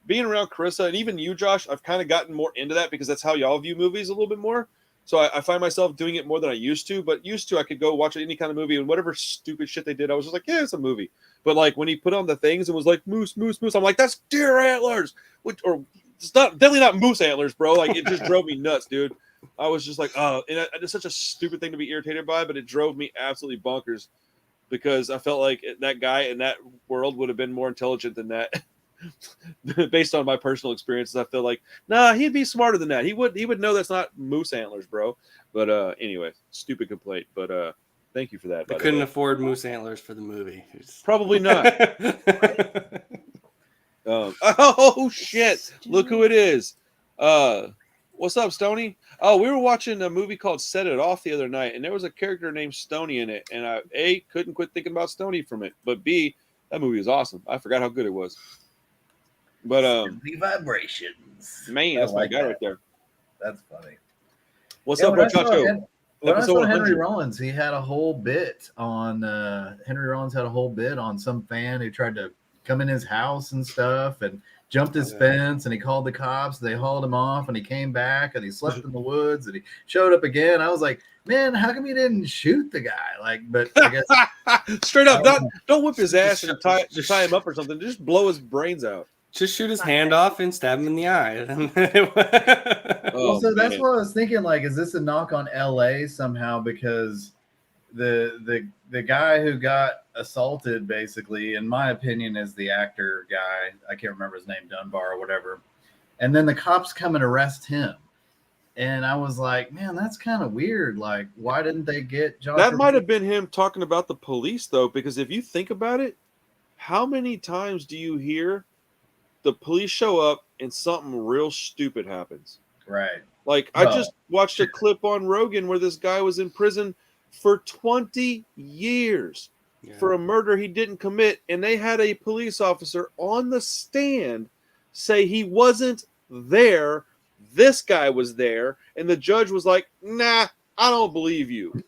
being around Carissa and even you, Josh, I've kind of gotten more into that, because that's how y'all view movies a little bit more. So I find myself doing it more than I used to. But used to, I could go watch any kind of movie, and whatever stupid shit they did, I was just like, yeah, it's a movie. But like when he put on the things and was like moose, I'm like, that's deer antlers, or it's definitely not moose antlers, bro. Like, it just drove me nuts, dude. I was just like, oh, and it's such a stupid thing to be irritated by, but it drove me absolutely bonkers, because I felt like that guy in that world would have been more intelligent than that. Based on my personal experiences, I feel like, nah, he'd be smarter than that. He would know that's not moose antlers, bro. But anyway, stupid complaint. But thank you for that. They couldn't afford moose antlers for the movie. Probably not. Oh shit! Look who it is. What's up, Stoney? Oh, we were watching a movie called Set It Off the other night, and there was a character named Stoney in it, and I A, couldn't quit thinking about Stoney from it, but B, that movie was awesome. I forgot how good it was. But the vibrations. Man, that's my guy right there. That's funny. What's up, muchacho? When I saw Henry 100. Rollins, he had a whole bit on some fan who tried to come in his house and stuff and jumped his fence, and he called the cops. They hauled him off, and he came back, and he slept in the woods, and he showed up again. I was like, man, how come you didn't shoot the guy? Like, but I guess straight up, don't whip his ass and tie him up or something. Just blow his brains out. Just shoot his hand off and stab him in the eye. So that's what I was thinking. Like, is this a knock on LA somehow? Because the guy who got assaulted, basically, in my opinion, is the actor guy. I can't remember his name, Dunbar or whatever. And then the cops come and arrest him. And I was like, man, that's kind of weird. Like, why didn't they get John? That might have been him talking about the police, though, because if you think about it, how many times do you hear the police show up and something real stupid happens? Right. Like, I just watched a clip on Rogan where this guy was in prison for 20 years for a murder he didn't commit, and they had a police officer on the stand say he wasn't there. This guy was there, and the judge was like, nah, I don't believe you.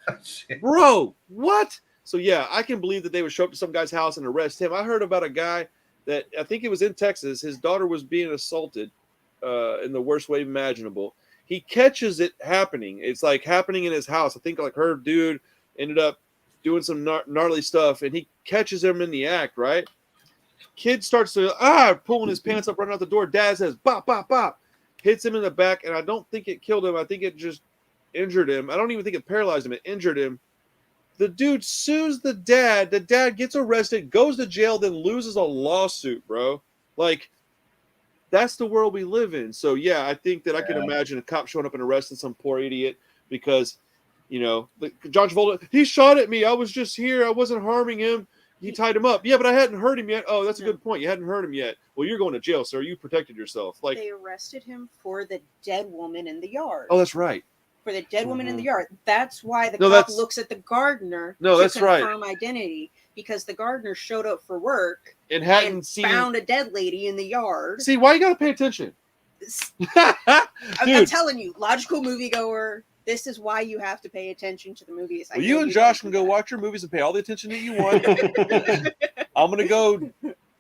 Bro, what? So, yeah, I can believe that they would show up to some guy's house and arrest him. I heard about a guy that I think it was in Texas. His daughter was being assaulted in the worst way imaginable. He catches it happening. It's like happening in his house. I think like her dude ended up doing some gnarly stuff, and he catches him in the act, right? Kid starts to pulling his pants up, running out the door. Dad says, bop, bop, bop. Hits him in the back, and I don't think it killed him. I think it just injured him. I don't even think it paralyzed him. It injured him. The dude sues the dad. The dad gets arrested, goes to jail, then loses a lawsuit, bro. Like, that's the world we live in. So, yeah, I think that I can imagine a cop showing up and arresting some poor idiot because, you know, John Travolta, he shot at me. I was just here. I wasn't harming him. He tied him up. Yeah, but I hadn't hurt him yet. Oh, that's a good point. You hadn't hurt him yet. Well, you're going to jail, sir. You protected yourself. Like, they arrested him for the dead woman in the yard. Oh, that's right. For the dead woman in the yard. That's why the cop looks at the gardener to confirm identity, because the gardener showed up for work and hadn't found a dead lady in the yard. See, why you got to pay attention? I'm telling you, logical moviegoer. This is why you have to pay attention to the movies. Well, you and Josh can go watch your movies and pay all the attention that you want. I'm going to go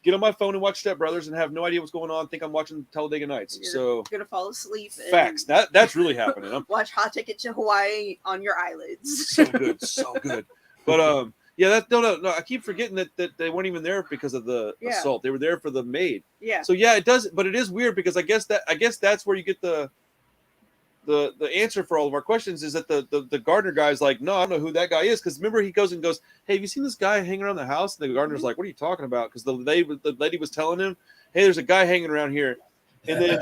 get on my phone and watch Step Brothers and have no idea what's going on. Think I'm watching Talladega Nights. You're going to fall asleep. Facts. That's really happening. Watch Hot Ticket to Hawaii on your eyelids. So good. So good. But, yeah, no. I keep forgetting that they weren't even there because of the assault. They were there for the maid. Yeah. So, yeah, it does. But it is weird because I guess that's where you get the answer for all of our questions is that the gardener guy's like, no, I don't know who that guy is. Because remember, he goes, hey, have you seen this guy hanging around the house? And the gardener's like, what are you talking about? Because the lady was telling him, hey, there's a guy hanging around here. And then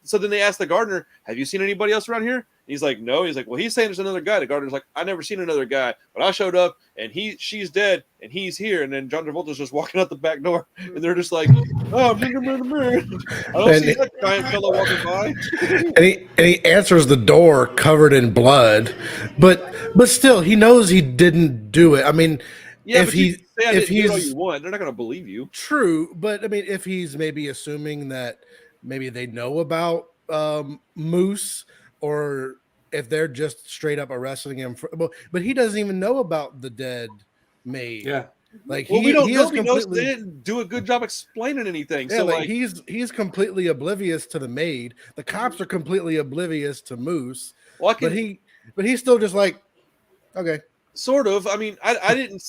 so then they asked the gardener, have you seen anybody else around here? He's like, no. He's like, well, he's saying there's another guy. The gardener's like, I never seen another guy, but I showed up and she's dead and he's here. And then John Travolta's just walking out the back door, and they're just like, oh, I don't see that giant fellow walking by. And he answers the door covered in blood, but still, he knows he didn't do it. I mean, yeah, if he's all you want, they're not going to believe you. True, but I mean, if he's maybe assuming that maybe they know about Moose, or if they're just straight up arresting him but he doesn't even know about the dead maid. Yeah. Like we don't know because they didn't do a good job explaining anything. Yeah, so like he's completely oblivious to the maid. The cops are completely oblivious to Moose. Well, but he's still just like, okay. Sort of. I mean, I didn't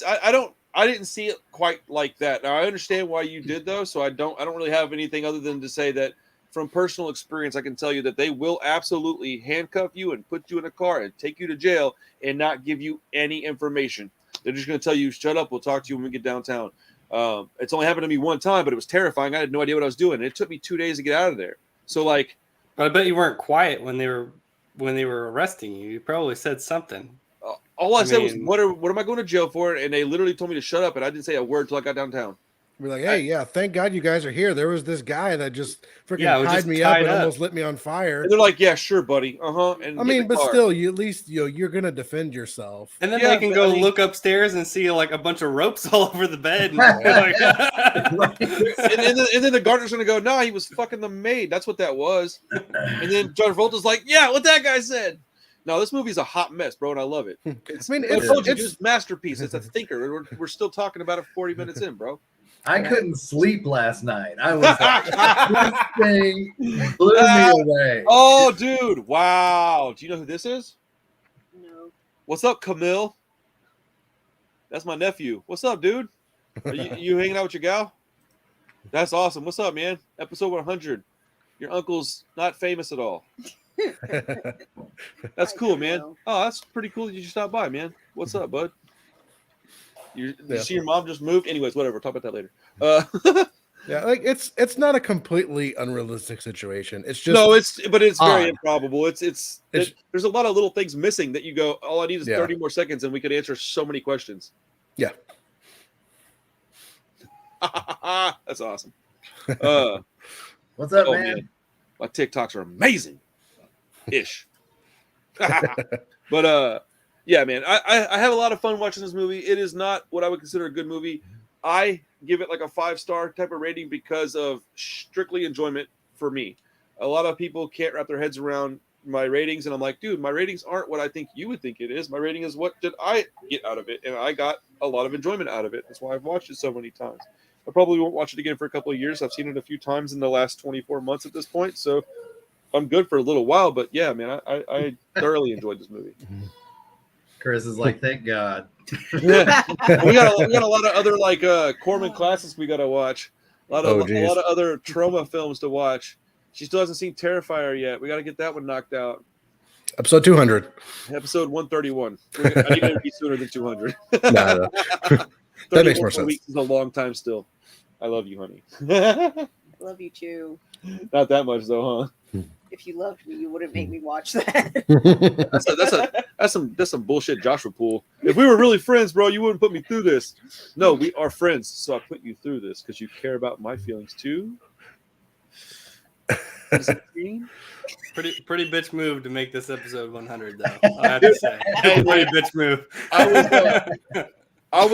see it quite like that. Now I understand why you did though, so I don't really have anything other than to say that from personal experience, I can tell you that they will absolutely handcuff you and put you in a car and take you to jail and not give you any information. They're just going to tell you, shut up, we'll talk to you when we get downtown. It's only happened to me one time, but it was terrifying. I had no idea what I was doing. And it took me 2 days to get out of there. So, like... But I bet you weren't quiet when they were arresting you. You probably said something. All I said was, what am I going to jail for? And they literally told me to shut up, and I didn't say a word until I got downtown. We're like, hey, thank God you guys are here. There was this guy that just freaking tied me up and almost lit me on fire. And they're like, yeah, sure, buddy. And I mean, but still, you at least you're gonna defend yourself. And then they can go look upstairs and see like a bunch of ropes all over the bed. And then the gardener's gonna go, no, he was fucking the maid. That's what that was. And then John Travolta's like, yeah, what that guy said. No, this movie's a hot mess, bro, and I love it. It's, I mean, I told you, it's it's masterpiece. It's a thinker. We're still talking about it 40 minutes in, bro. I couldn't sleep last night. I was like, this thing blew me away. Oh, dude. Wow. Do you know who this is? No. What's up, Camille? That's my nephew. What's up, dude? Are you hanging out with your gal? That's awesome. What's up, man? Episode 100. Your uncle's not famous at all. That's cool, man. know. Oh, that's pretty cool that you stopped by, man. What's up, bud? You Yeah. see your mom just moved? Anyways, whatever. Talk about that later. Yeah, like it's not a completely unrealistic situation. It's just No, it's very odd. improbable. There's a lot of little things missing that you go, all I need is Yeah. 30 more seconds and we could answer so many questions. Yeah. That's awesome. What's up, Oh, man? my TikToks are amazing. Ish. But yeah, man, I have a lot of fun watching this movie. It is not what I would consider a good movie. I give it like a 5-star type of rating because of strictly enjoyment for me. A lot of people can't wrap their heads around my ratings, and I'm like, dude, my ratings aren't what I think you would think it is. My rating is what did I get out of it, and I got a lot of enjoyment out of it. That's why I've watched it so many times. I probably won't watch it again for a couple of years. I've seen it a few times in the last 24 months at this point, so I'm good for a little while. But yeah, man, I thoroughly enjoyed this movie. Chris is like, thank God. Yeah. we got a lot of other like Corman classics we got to watch. A lot of other trauma films to watch. She still hasn't seen Terrifier yet. We got to get that one knocked out. episode 200. Episode 131. I need it to be sooner than 200. No. That makes more sense. Weeks is a long time still. I love you, honey. Love you too. Not that much though, huh? If you loved me, you wouldn't make me watch that. That's some bullshit, Joshua Poole. If we were really friends, bro, you wouldn't put me through this. No, we are friends, so I put you through this because you care about my feelings too. Pretty bitch move to make this episode 100, though. I have to say, pretty bitch move. I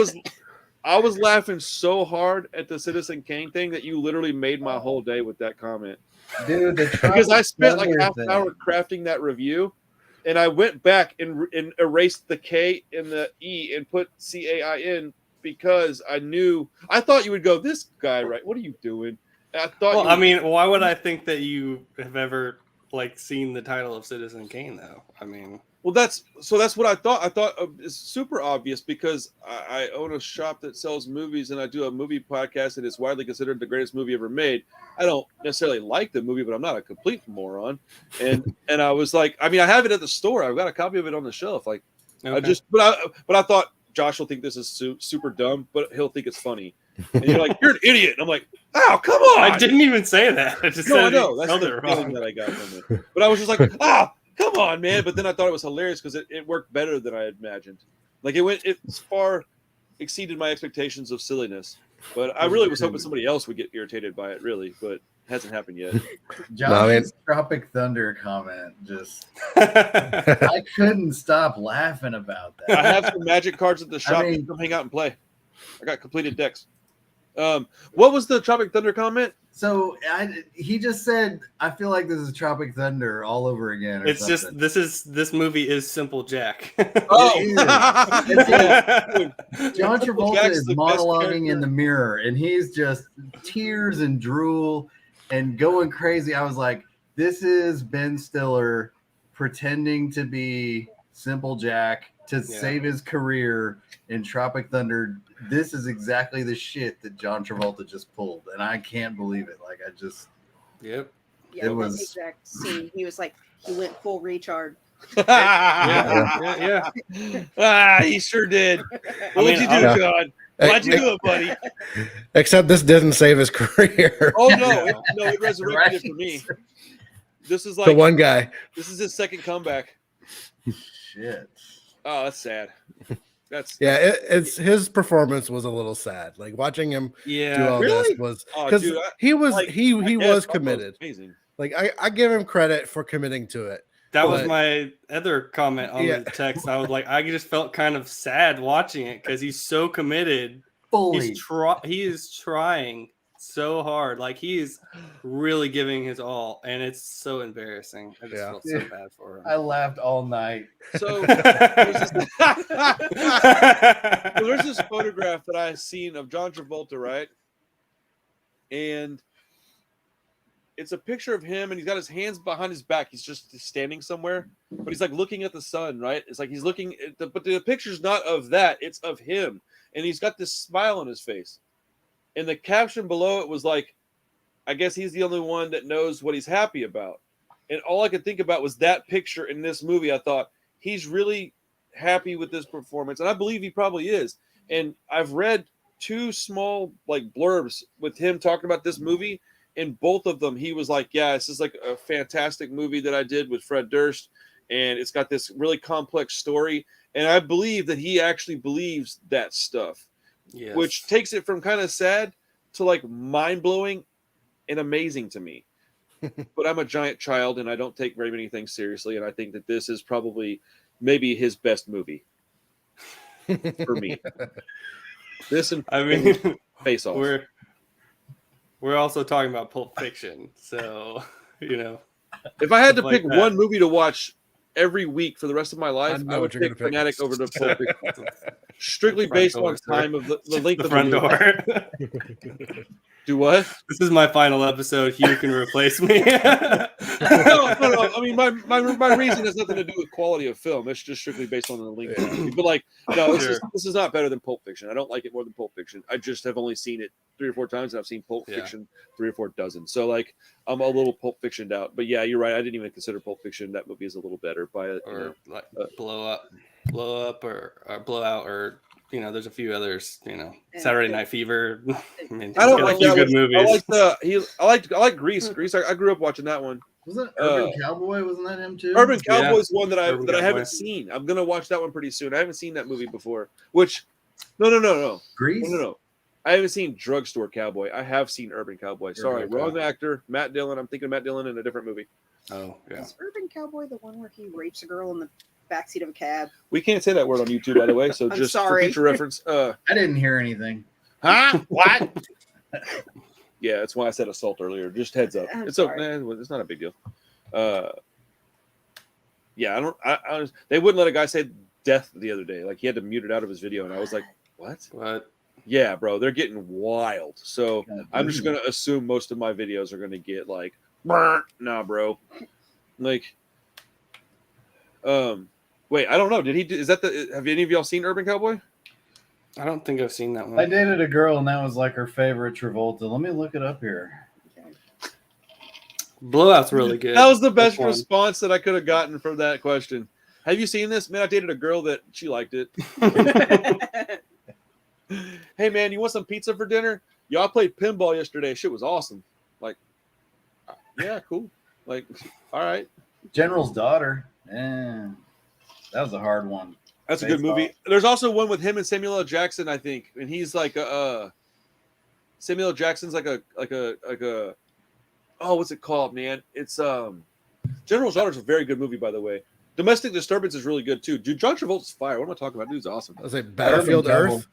was laughing so hard at the Citizen Kane thing that you literally made my whole day with that comment. Dude, Because I spent like half an hour crafting that review, and I went back and erased the K and the E and put CAIN because I thought you would go, this guy, right? What are you doing? And I thought. Well, I mean, why would I think that you have ever like seen the title of Citizen Kane, though? I mean, well, that's what I thought. I thought it's super obvious because I own a shop that sells movies and I do a movie podcast and it's widely considered the greatest movie ever made. I don't necessarily like the movie, but I'm not a complete moron. And I was like, I mean, I have it at the store. I've got a copy of it on the shelf. Like, okay. But I thought Josh will think this is super dumb, but he'll think it's funny. And you're like, you're an idiot. And I'm like, oh, come on. I didn't even say that. I just said I know. That's spelled the it feeling wrong. that I got from it. But I was just like, come on, man. But then I thought it was hilarious because it worked better than I had imagined. Like it far exceeded my expectations of silliness. But I really was hoping somebody else would get irritated by it, really. But it hasn't happened yet. Josh's Tropic Thunder comment just I couldn't stop laughing about that. I have some magic cards at the shop. I mean, Come hang out and play. I got completed decks. What was the Tropic Thunder comment? So he just said, "I feel like this is Tropic Thunder all over again." Or It's something. just this movie is Simple Jack. Oh, John Travolta Jack's is the best monologuing character. in the mirror, and he's just tears and drool and going crazy. I was like, "This is Ben Stiller pretending to be Simple Jack to save his career in Tropic Thunder." This is exactly the shit that John Travolta just pulled, and I can't believe it. Like, I just, Yep. Yeah, It that was- exact scene. He was like, he went full retard. Yeah. He sure did. I What'd mean, you do, I- John? Why'd you do it, buddy? Except this didn't save his career. Oh no, it resurrected it for me. This is The like one guy. this is his second comeback. shit. Oh, that's sad. That's Yeah, it's his performance was a little sad. Like watching him do all Really? this was Oh, because dude, he was like, he I guess was Buffalo's committed. Amazing. Like I give him credit for committing to it. That was But- my other comment on Yeah. the text. I was like, I just felt kind of sad watching it because he's so committed. Fully. He is trying so hard. Like he's really giving his all, and it's so embarrassing. I just Yeah. felt so bad for him. I laughed all night. So there's this photograph that I seen of John Travolta, right? And it's a picture of him, and he's got his hands behind his back. He's just standing somewhere, but he's like looking at the sun, right? It's like he's looking at but the picture's not of that, it's of him. And he's got this smile on his face. And the caption below it was like, I guess he's the only one that knows what he's happy about. And all I could think about was that picture in this movie. I thought, he's really happy with this performance. And I believe he probably is. And I've read 2 small like blurbs with him talking about this movie. In both of them, he was like, yeah, this is like a fantastic movie that I did with Fred Durst. And it's got this really complex story. And I believe that he actually believes that stuff, Yes. which takes it from kind of sad to like mind-blowing and amazing to me. But I'm a giant child, and I don't take very many things seriously. And I think that this is probably maybe his best movie for me. This and I mean, Face Off. we're also talking about Pulp Fiction, so you know. If I had to Like pick that. one movie to watch every week for the rest of my life, know I would what you're pick gonna pick. Fanatic over to Pulp Fiction. Strictly The front based door, on sir. time of the length The of front the movie. door. Do what? This is my final episode. You can replace me. No. I mean, my reason has nothing to do with quality of film. It's just strictly based on the length of the movie. But like, no, it's Sure. just, this is not better than Pulp Fiction. I don't like it more than Pulp Fiction. I just have only seen it 3 or 4 times, and I've seen Pulp Yeah. Fiction 3 or 4 dozen. So like, I'm a little Pulp Fictioned out. But yeah, you're right. I didn't even consider Pulp Fiction. That movie is a little better by it. or like blow up or blow out, or you know, there's a few others. You know, Yeah. Saturday Night Fever. I mean, I don't he's got like a few that good one. movies. I like Grease. Grease. I grew up watching that one. Wasn't Urban Cowboy? Wasn't that him too? Urban Yeah. Cowboy's one that I Urban Cowboy. haven't seen. I'm gonna watch that one pretty soon. I haven't seen that movie before. Which, no. Grease. No. I haven't seen Drugstore Cowboy. I have seen Urban Cowboy. Sorry, Urban wrong Cowboy. actor. Matt Dillon. I'm thinking of Matt Dillon in a different movie. Oh yeah. Is Urban Cowboy the one where he rapes a girl in the backseat of a cab? We can't say that word on YouTube, by the way. So I'm just sorry. for future reference. I didn't hear anything. Huh? What? Yeah, that's why I said assault earlier. Just heads up. I'm It's sorry. it's not a big deal. Yeah, I they wouldn't let a guy say death the other day. Like he had to mute it out of his video, and I was like, what? What? Yeah, bro, they're getting wild. So God, I'm just gonna assume most of my videos are gonna get like, nah, bro. Like, wait, I don't know. Did he? Is that the? Have any of y'all seen Urban Cowboy? I don't think I've seen that I one. dated a girl, and that was like her favorite Travolta. Let me look it up here. Blowout's really good. That was the best Which one? response that I could have gotten from that question. Have you seen this? Man, I dated a girl that she liked it. Hey, man, you want some pizza for dinner? Y'all played pinball yesterday. Shit was awesome. Like, yeah, cool. Like, all right. General's Daughter. Yeah, that was a hard one. That's a good Baseball. movie. There's also one with him and Samuel L. Jackson, I think, and he's like Samuel L. Jackson's like a oh, what's it called, man? It's General's Daughter's a very good movie, by the way. Domestic Disturbance is really good too. Dude, John Travolta's fire. What am I talking about? Dude's awesome. I was like Battlefield Urban Earth.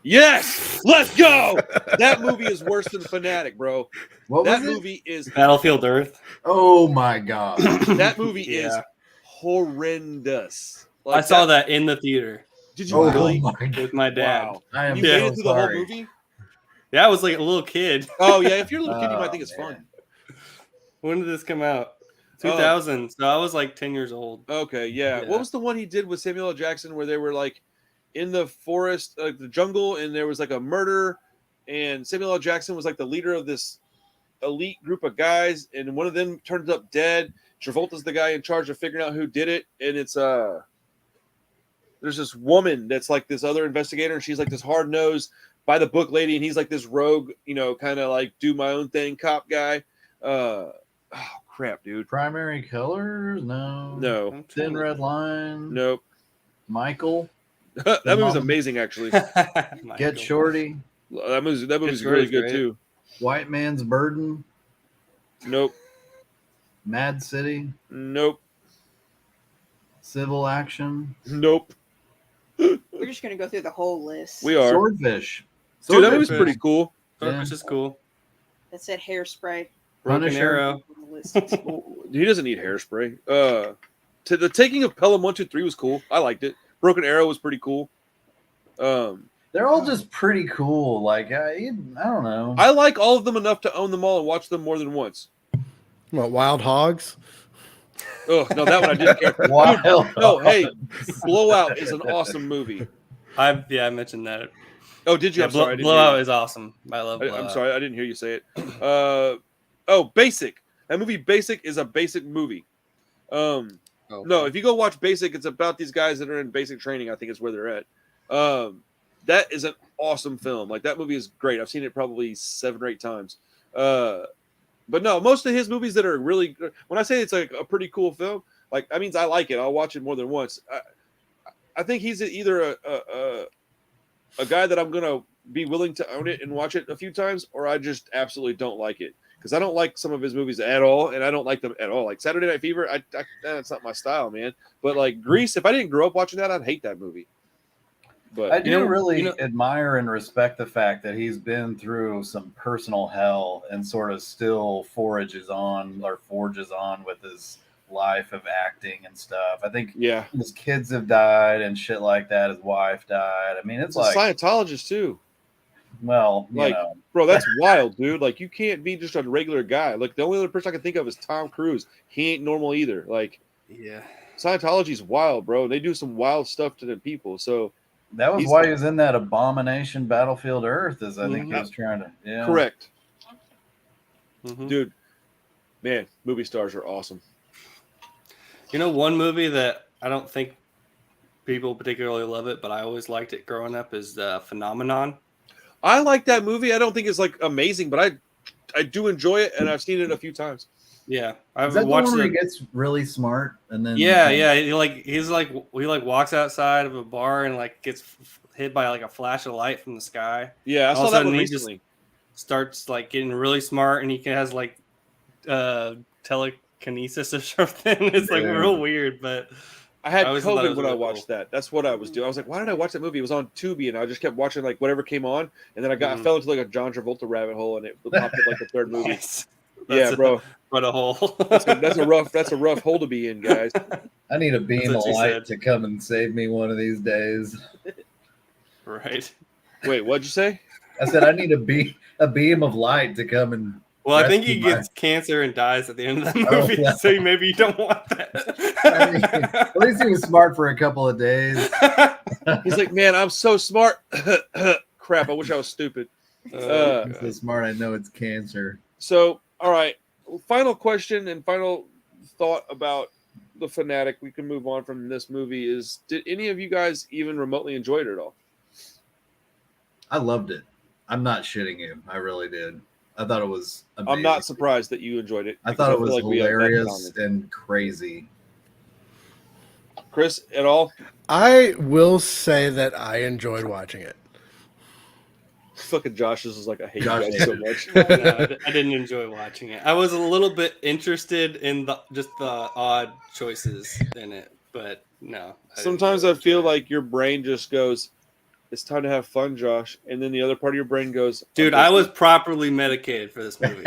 Yes, let's go. That movie is worse than Fanatic, bro. What That was it? movie is Battlefield Earth. Oh my god! that movie is Yeah. horrendous. I saw that in the theater Did you Oh really? my god! with my dad. Wow. I am You made so it through the whole sorry. movie? Yeah, I was like a little kid. Oh yeah, if you're a little kid, you might Oh, think it's man. fun. When did this come out? Oh. 2000. So I was like 10 years old. Okay, yeah. Yeah. What was the one he did with Samuel L. Jackson where they were like in the forest, the jungle, and there was like a murder, and Samuel L. Jackson was like the leader of this elite group of guys, and one of them turns up dead. Travolta's the guy in charge of figuring out who did it, and it's there's this woman that's like this other investigator, and she's like this hard-nosed by the book lady, and he's like this rogue, you know, kind of like do my own thing cop guy. Oh crap, dude. Primary Colors? No. No, Thin Red Line? nope. Michael? That movie's Mom. amazing, actually. Get Shorty? That movie's Shorty's really good great. too. White Man's Burden? Nope, Mad City? nope, Civil Action? nope. We're just gonna go through the whole list. We are, Swordfish? dude. That Swordfish. movie's pretty cool. Which is cool. that said hairspray. Broken Punisher. Arrow. On the list. He doesn't need hairspray. To the Taking of Pelham 1, 2, 3 was cool. I liked it. Broken Arrow was pretty cool. They're all just pretty cool. Like I don't know. I like all of them enough to own them all and watch them more than once. What, Wild Hogs? Oh no, that one I didn't care. Wild No, hey, Blowout is an awesome movie. I mentioned that. Oh, did you? Yeah, I'm sorry. I didn't Blowout hear is awesome. I love you. Blowout. I'm sorry, I didn't hear you say it. Basic. That movie Basic is a basic movie. Okay. No, if you go watch Basic, it's about these guys that are in basic training. I think is where they're at. That is an awesome film. Like that movie is great. I've seen it probably 7 or 8 times. But no, most of his movies that are really good, when I say it's like a pretty cool film, like that means I like it. I'll watch it more than once. I think he's either a guy that I'm gonna be willing to own it and watch it a few times, or I just absolutely don't like it because I don't like some of his movies at all, and I don't like them at all. Like Saturday Night Fever, that's not my style, man. But like Grease, if I didn't grow up watching that, I'd hate that movie. But I do really admire and respect the fact that he's been through some personal hell and sort of still forges on with his life of acting and stuff. I think his kids have died and shit like that. His wife died. I mean, it's like a Scientologist too. Well, like, bro, that's wild, dude. Like, you can't be just a regular guy. Like, the only other person I can think of is Tom Cruise. He ain't normal either. Like, yeah, Scientology's wild, bro. They do some wild stuff to the people. So that was why he was in that abomination Battlefield Earth, is I think he was trying to. Yeah, correct. Dude, man, movie stars are awesome. You know, one movie that I don't think people particularly love it, but I always liked it growing up is The Phenomenon. I like that movie. I don't think it's like amazing, but I do enjoy it, and I've seen it a few times. Yeah, I've watched watched it. it. He gets really smart, and then Yeah. He walks outside of a bar and like gets hit by like a flash of light from the sky. Yeah, I saw that one recently. Starts like getting really smart, and he has like telekinesis or something. It's like real weird, but I had COVID when I watched that. That's what I was doing. I was like, why did I watch that movie? It was on Tubi, and I just kept watching like whatever came on, and then I fell into like a John Travolta rabbit hole, and it popped up like the third movie. Yes. Bro. What a hole. that's a rough hole to be in, guys. I need a beam of light to come and save me one of these days. Right. Wait, what'd you say? I said I need a beam of light to come and. Well, I think he gets cancer and dies at the end of the movie, so maybe you don't want that. I mean, at least he was smart for a couple of days. He's like, man, I'm so smart. Crap, I wish I was stupid. I'm so smart, I know it's cancer. So, all right, final question and final thought about the Fanatic. We can move on from this movie. Is did any of you guys even remotely enjoy it at all? I loved it. I'm not shitting you. I really did. I thought it was amazing. I'm not surprised that you enjoyed it. I thought it was hilarious and crazy. Chris, at all? I will say that I enjoyed watching it. Fucking Josh is like, I hate you guys so much. No, I didn't enjoy watching it. I was a little bit interested in the odd choices in it, but no. Sometimes I feel like your brain just goes, it's time to have fun, Josh. And then the other part of your brain goes, dude, I was properly medicated for this movie.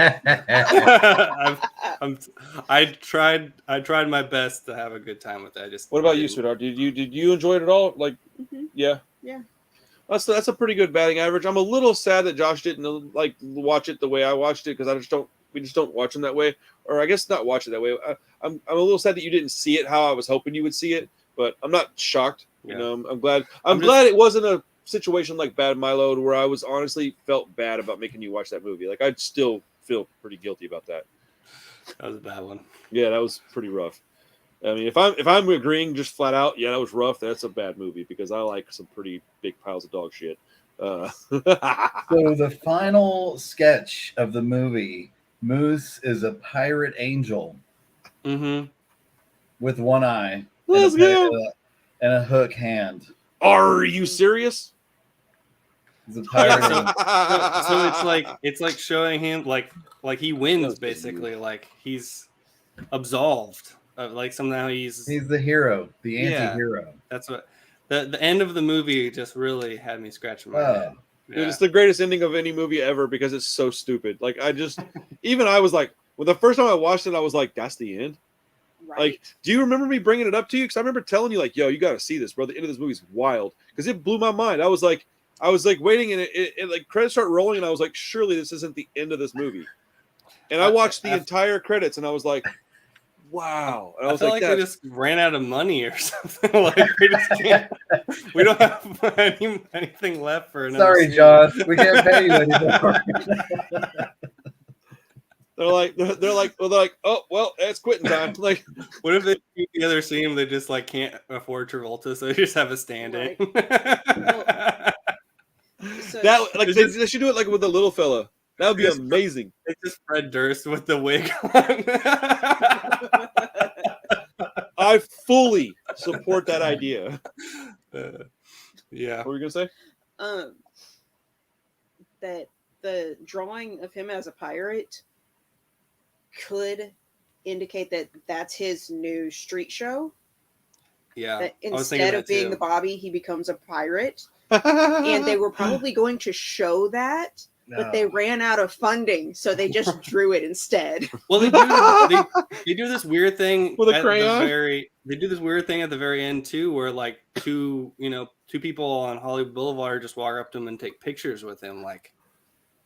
I tried my best to have a good time with it. What about you, sweetheart? Did you enjoy it at all? Like, yeah. That's a pretty good batting average. I'm a little sad that Josh didn't like watch it the way I watched it, because we just don't watch them that way, or I guess not watch it that way. I'm a little sad that you didn't see it how I was hoping you would see it, but I'm not shocked. Yeah. You know, I'm glad. I'm glad it wasn't a situation like Bad Milo where I was honestly felt bad about making you watch that movie. Like, I'd still feel pretty guilty about that. That was a bad one. Yeah, that was pretty rough. I mean, if I'm agreeing just flat out, yeah, that was rough. That's a bad movie, because I like some pretty big piles of dog shit. So the final sketch of the movie, Moose is a pirate angel with one eye. Let's go. And a hook hand. Are you serious? He's a pirate. So it's like showing him like he wins, basically, like he's absolved. Like somehow he's the hero, the anti-hero. That's what the end of the movie just really had me scratching my head. Dude, it's the greatest ending of any movie ever because it's so stupid. Like even I was like, when the first time I watched it, I was like, that's the end. Right. Like, do you remember me bringing it up to you? Because I remember telling you like, yo, you got to see this, bro. The end of this movie's wild because it blew my mind. I was like waiting, and it like credits start rolling, and I was like, surely this isn't the end of this movie. And I watched the entire credits, and I was like, wow. And I feel like they just ran out of money or something. Like we just can't. We don't have anything left for another. Sorry, scene. Josh, we can't pay you anymore. They're like, oh well, it's quitting time. Like, what if they do the other scene? They just like can't afford Travolta, so they just have a stand-in. Right. So, that like they should do it like with the little fella. That would be amazing. It's just Fred Durst with the wig on. I fully support that idea. Yeah. What were you gonna say? That the drawing of him as a pirate could indicate that that's his new street show. Yeah. That instead of being the Bobby, he becomes a pirate. And they were probably going to show that, but they ran out of funding, so they just drew it instead. Well, they do this weird thing with a crayon. They do this weird thing at the very end too, where like two people on Hollywood Boulevard just walk up to him and take pictures with him, like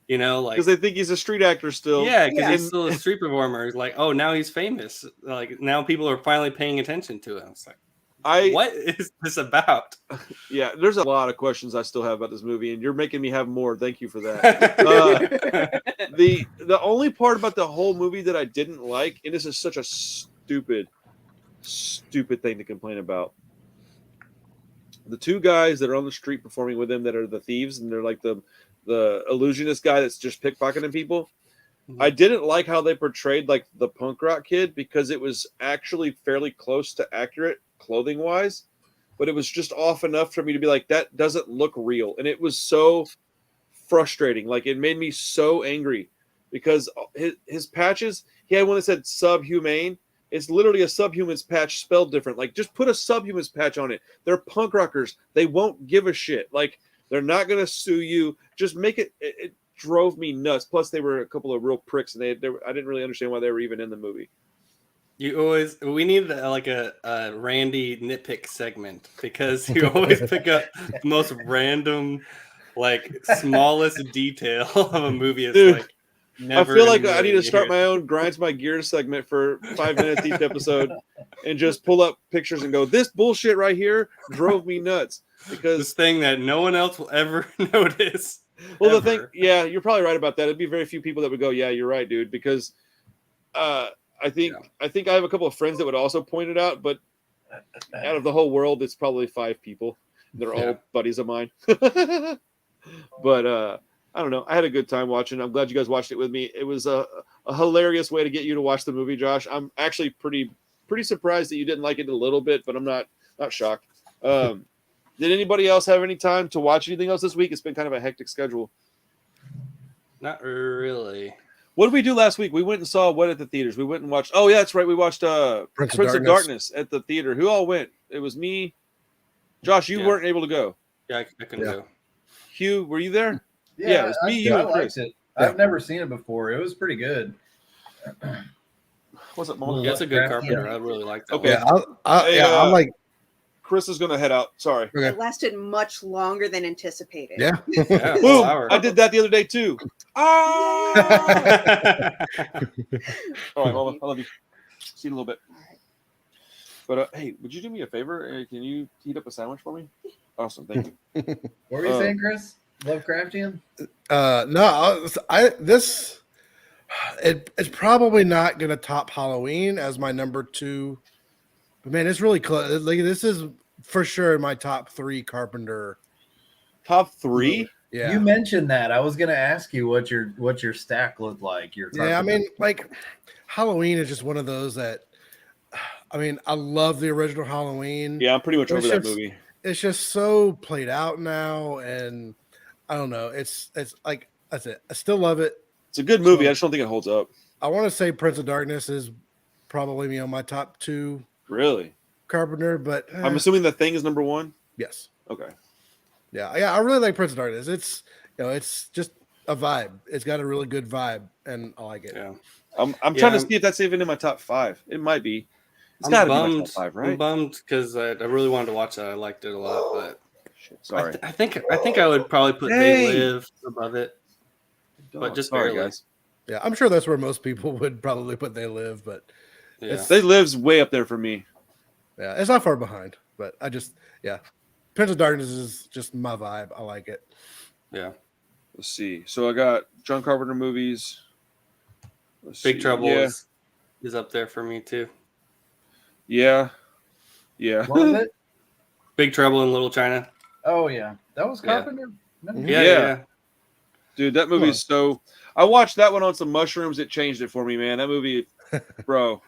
because they think he's a street actor still. Yeah, because he's still a street performer. It's like, oh, now he's famous. Like now people are finally paying attention to him. It's like, what is this about? Yeah, there's a lot of questions I still have about this movie, and you're making me have more. Thank you for that. The only part about the whole movie that I didn't like, and this is such a stupid thing to complain about. The two guys that are on the street performing with him that are the thieves, and they're like the illusionist guy that's just pickpocketing people. Mm-hmm. I didn't like how they portrayed like the punk rock kid because it was actually fairly close to accurate clothing wise, but it was just off enough for me to be like, that doesn't look real. And it was so frustrating. Like it made me so angry because his patches, he had one that said subhumane. It's literally a subhuman's patch spelled different. Like just put a subhuman's patch on it. They're punk rockers. They won't give a shit. Like they're not going to sue you. Just make it. It drove me nuts. Plus they were a couple of real pricks, and I didn't really understand why they were even in the movie. We need like a Randy nitpick segment because you always pick up the most random, like smallest detail of a movie. It's Dude, like never. I feel like I need to start my own grinds my gears segment for 5 minutes each episode, and just pull up pictures and go, this bullshit right here drove me nuts because this thing that no one else will ever notice. Well, the thing, yeah, you're probably right about that. It'd be very few people that would go, yeah, you're right, dude, because I think I have a couple of friends that would also point it out, but out of the whole world, it's probably 5 people. They're all buddies of mine. But I don't know. I had a good time watching. I'm glad you guys watched it with me. It was a hilarious way to get you to watch the movie, Josh. I'm actually pretty surprised that you didn't like it a little bit, but I'm not shocked. Did anybody else have any time to watch anything else this week? It's been kind of a hectic schedule. Not really. What did we do last week? We went and saw what at the theaters? We went and watched. Oh yeah, that's right. We watched Prince of Darkness at the theater. Who all went? It was me. Josh, you weren't able to go. Yeah, I couldn't go. Hugh, were you there? Yeah, it was me, you, and Chris. It. I've never seen it before. It was pretty good. What's it, Mom? That's a good Carpenter. I really like that. Okay. I'm like. Chris is going to head out. Sorry. Okay. It lasted much longer than anticipated. Yeah. Boom. I did that the other day too. Oh! All right, Mama. I love you. See you in a little bit. All right. But hey, would you do me a favor? Can you heat up a sandwich for me? Awesome. Thank you. What were you saying, Chris? Lovecraftian? No, it's probably not going to top Halloween as my number 2. But man, it's really close. Like this is for sure in my top 3 Carpenter. Top 3? Yeah. You mentioned that. I was gonna ask you what your stack looked like. I mean, like Halloween is just one of those that I mean, I love the original Halloween. Yeah, I'm pretty much over that movie. It's just so played out now, and I don't know. It's like that's it. I still love it. It's a good movie. I just don't think it holds up. I want to say Prince of Darkness is probably on my top 2. Really? Carpenter, but I'm assuming The Thing is number 1? Yes. Okay. Yeah, I really like Prince of Darkness. it's just a vibe. It's got a really good vibe, and I like it. Yeah. I'm trying to see if that's even in my top 5. It might be. It's got to be my top 5, right? I'm bummed because I really wanted to watch that. I liked it a lot, but Shit, sorry. I think I would probably put They Live above it, but just sorry, barely. guys. Yeah, I'm sure that's where most people would probably put They Live, but They Live's way up there for me. Yeah, it's not far behind, but Prince of Darkness is just my vibe. I like it. Yeah. Let's see. So I got John Carpenter movies. Big Trouble is up there for me too. Yeah. What was it? Big Trouble in Little China. Oh yeah, that was Carpenter. Yeah. Dude, that movie is so. I watched that one on some mushrooms. It changed it for me, man. That movie, bro.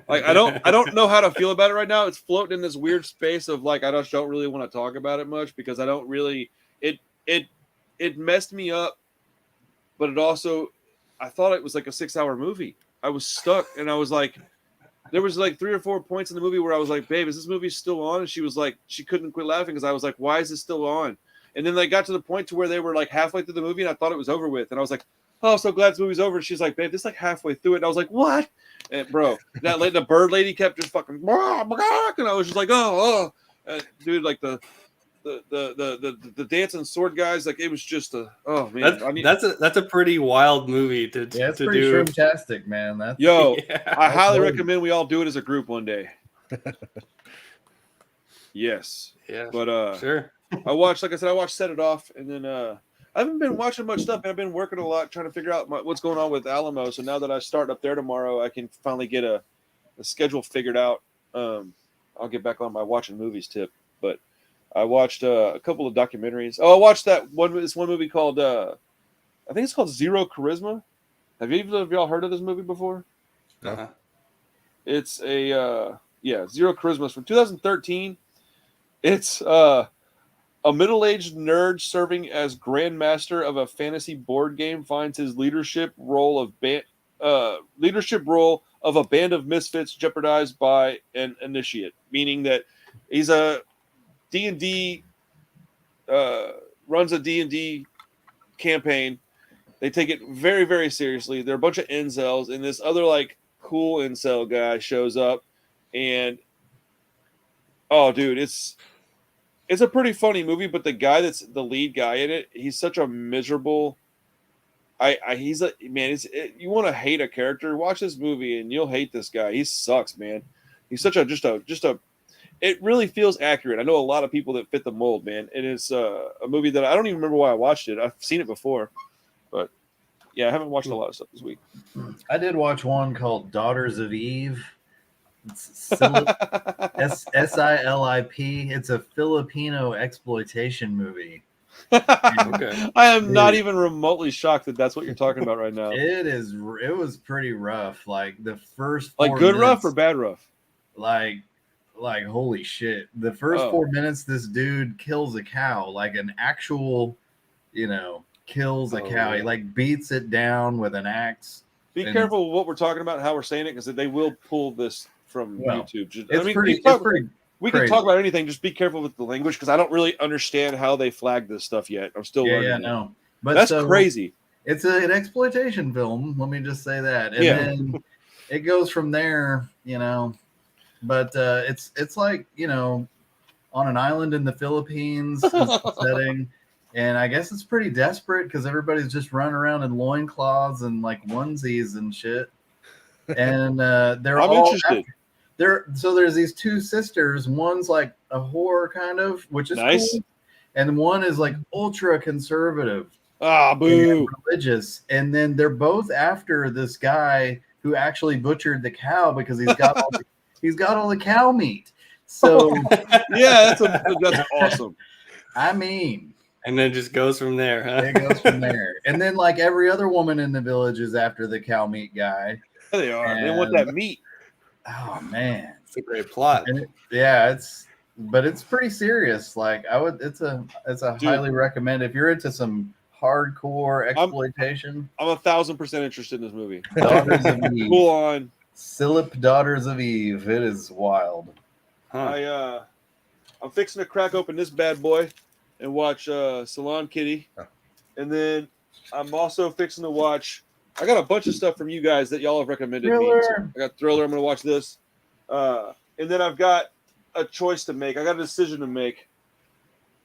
Like I don't know how to feel about it right now. It's floating in this weird space of like I just don't really want to talk about it much because I don't really. It messed me up, but it also. I thought it was like a 6-hour movie. I was stuck, and I was like, there was like 3 or 4 points in the movie where I was like, babe, is this movie still on? And she was like, she couldn't quit laughing because I was like, why is this still on? And then they got to the point to where they were like halfway through the movie, and I thought it was over with. And I was like, oh, so glad this movie's over. And she's like, babe, this is like halfway through it. And I was like, what? And bro, the bird lady kept just fucking, and I was just like, dude, like the dancing sword guys, like it was just that's a pretty wild movie to it's to pretty do. shroom-tastic, man. I highly recommend we all do it as a group one day. Yes. Yeah. But sure. I watched Set It Off, and then I haven't been watching much stuff. I've been working a lot trying to figure out what's going on with Alamo. So now that I start up there tomorrow, I can finally get a schedule figured out. I'll get back on my watching movies tip. But I watched a couple of documentaries. Oh, I watched this one movie called I think it's called Zero Charisma. Have either of y'all heard of this movie before? Uh-huh. It's a Zero Charisma from 2013. It's a middle-aged nerd serving as grandmaster of a fantasy board game finds his leadership role of a band of misfits jeopardized by an initiate, meaning that he's a D&D runs a D&D campaign. They take it very, very seriously. They're a bunch of incels, and this other like cool incel guy shows up, and oh, dude, it's a pretty funny movie. But the guy that's the lead guy in it, he's such a miserable. He's a man. You want to hate a character? Watch this movie, and you'll hate this guy. He sucks, man. He's such a just a. It really feels accurate. I know a lot of people that fit the mold, man. It is a movie that I don't even remember why I watched it. I've seen it before, but yeah, I haven't watched a lot of stuff this week. I did watch one called Daughters of Eve. It's Silip, SILIP. It's a Filipino exploitation movie. Okay. I am not even remotely shocked that that's what you're talking about right now. It was pretty rough. Like the first 4 like good minutes, rough or bad rough? Like holy shit. The first 4 minutes, this dude kills a cow, like an actual, kills a cow. He like beats it down with an axe. Be careful what we're talking about and how we're saying it, because they will pull this from YouTube. We can talk about anything. Just be careful with the language, because I don't really understand how they flag this stuff yet. I'm still learning. Yeah, no. But that's crazy. It's an exploitation film. Let me just say that. And then it goes from there, But it's like, on an island in the Philippines setting. And I guess it's pretty desperate because everybody's just running around in loincloths and like onesies and shit. And they're I'm all interested. So there's these two sisters. One's like a whore kind of, which is nice. Cool. And one is like ultra conservative. Ah, boo. Religious. And then they're both after this guy who actually butchered the cow because he's got all the cow meat. So yeah, that's awesome. I mean, and then it just goes from there, huh? It goes from there. And then like every other woman in the village is after the cow meat guy. Yeah, they are. They want that meat. Oh man, it's a great plot. But it's pretty serious. Like it's a highly recommend if you're into some hardcore exploitation. I'm 1,000% interested in this movie. Daughters of Eve. Cool on. Silip Daughters of Eve. It is wild. I'm fixing to crack open this bad boy and watch Salon Kitty. And then I'm also fixing to watch. I got a bunch of stuff from you guys that y'all have recommended me. Thriller. So I got Thriller. I'm going to watch this. And then I've got a choice to make. I got a decision to make.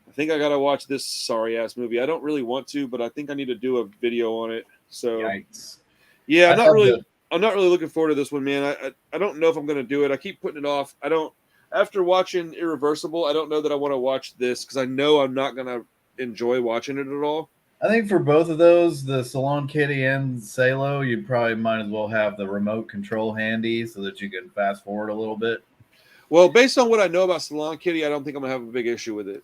I think I got to watch this sorry ass movie. I don't really want to, but I think I need to do a video on it. So Yikes. yeah, I'm not the- really looking forward to this one, man. I don't know if I'm going to do it. I keep putting it off. After watching Irreversible, I don't know that I want to watch this because I know I'm not going to enjoy watching it at all. I think for both of those, the Salon Kitty and Salo, you probably might as well have the remote control handy so that you can fast forward a little bit. Well, based on what I know about Salon Kitty, I don't think I'm going to have a big issue with it.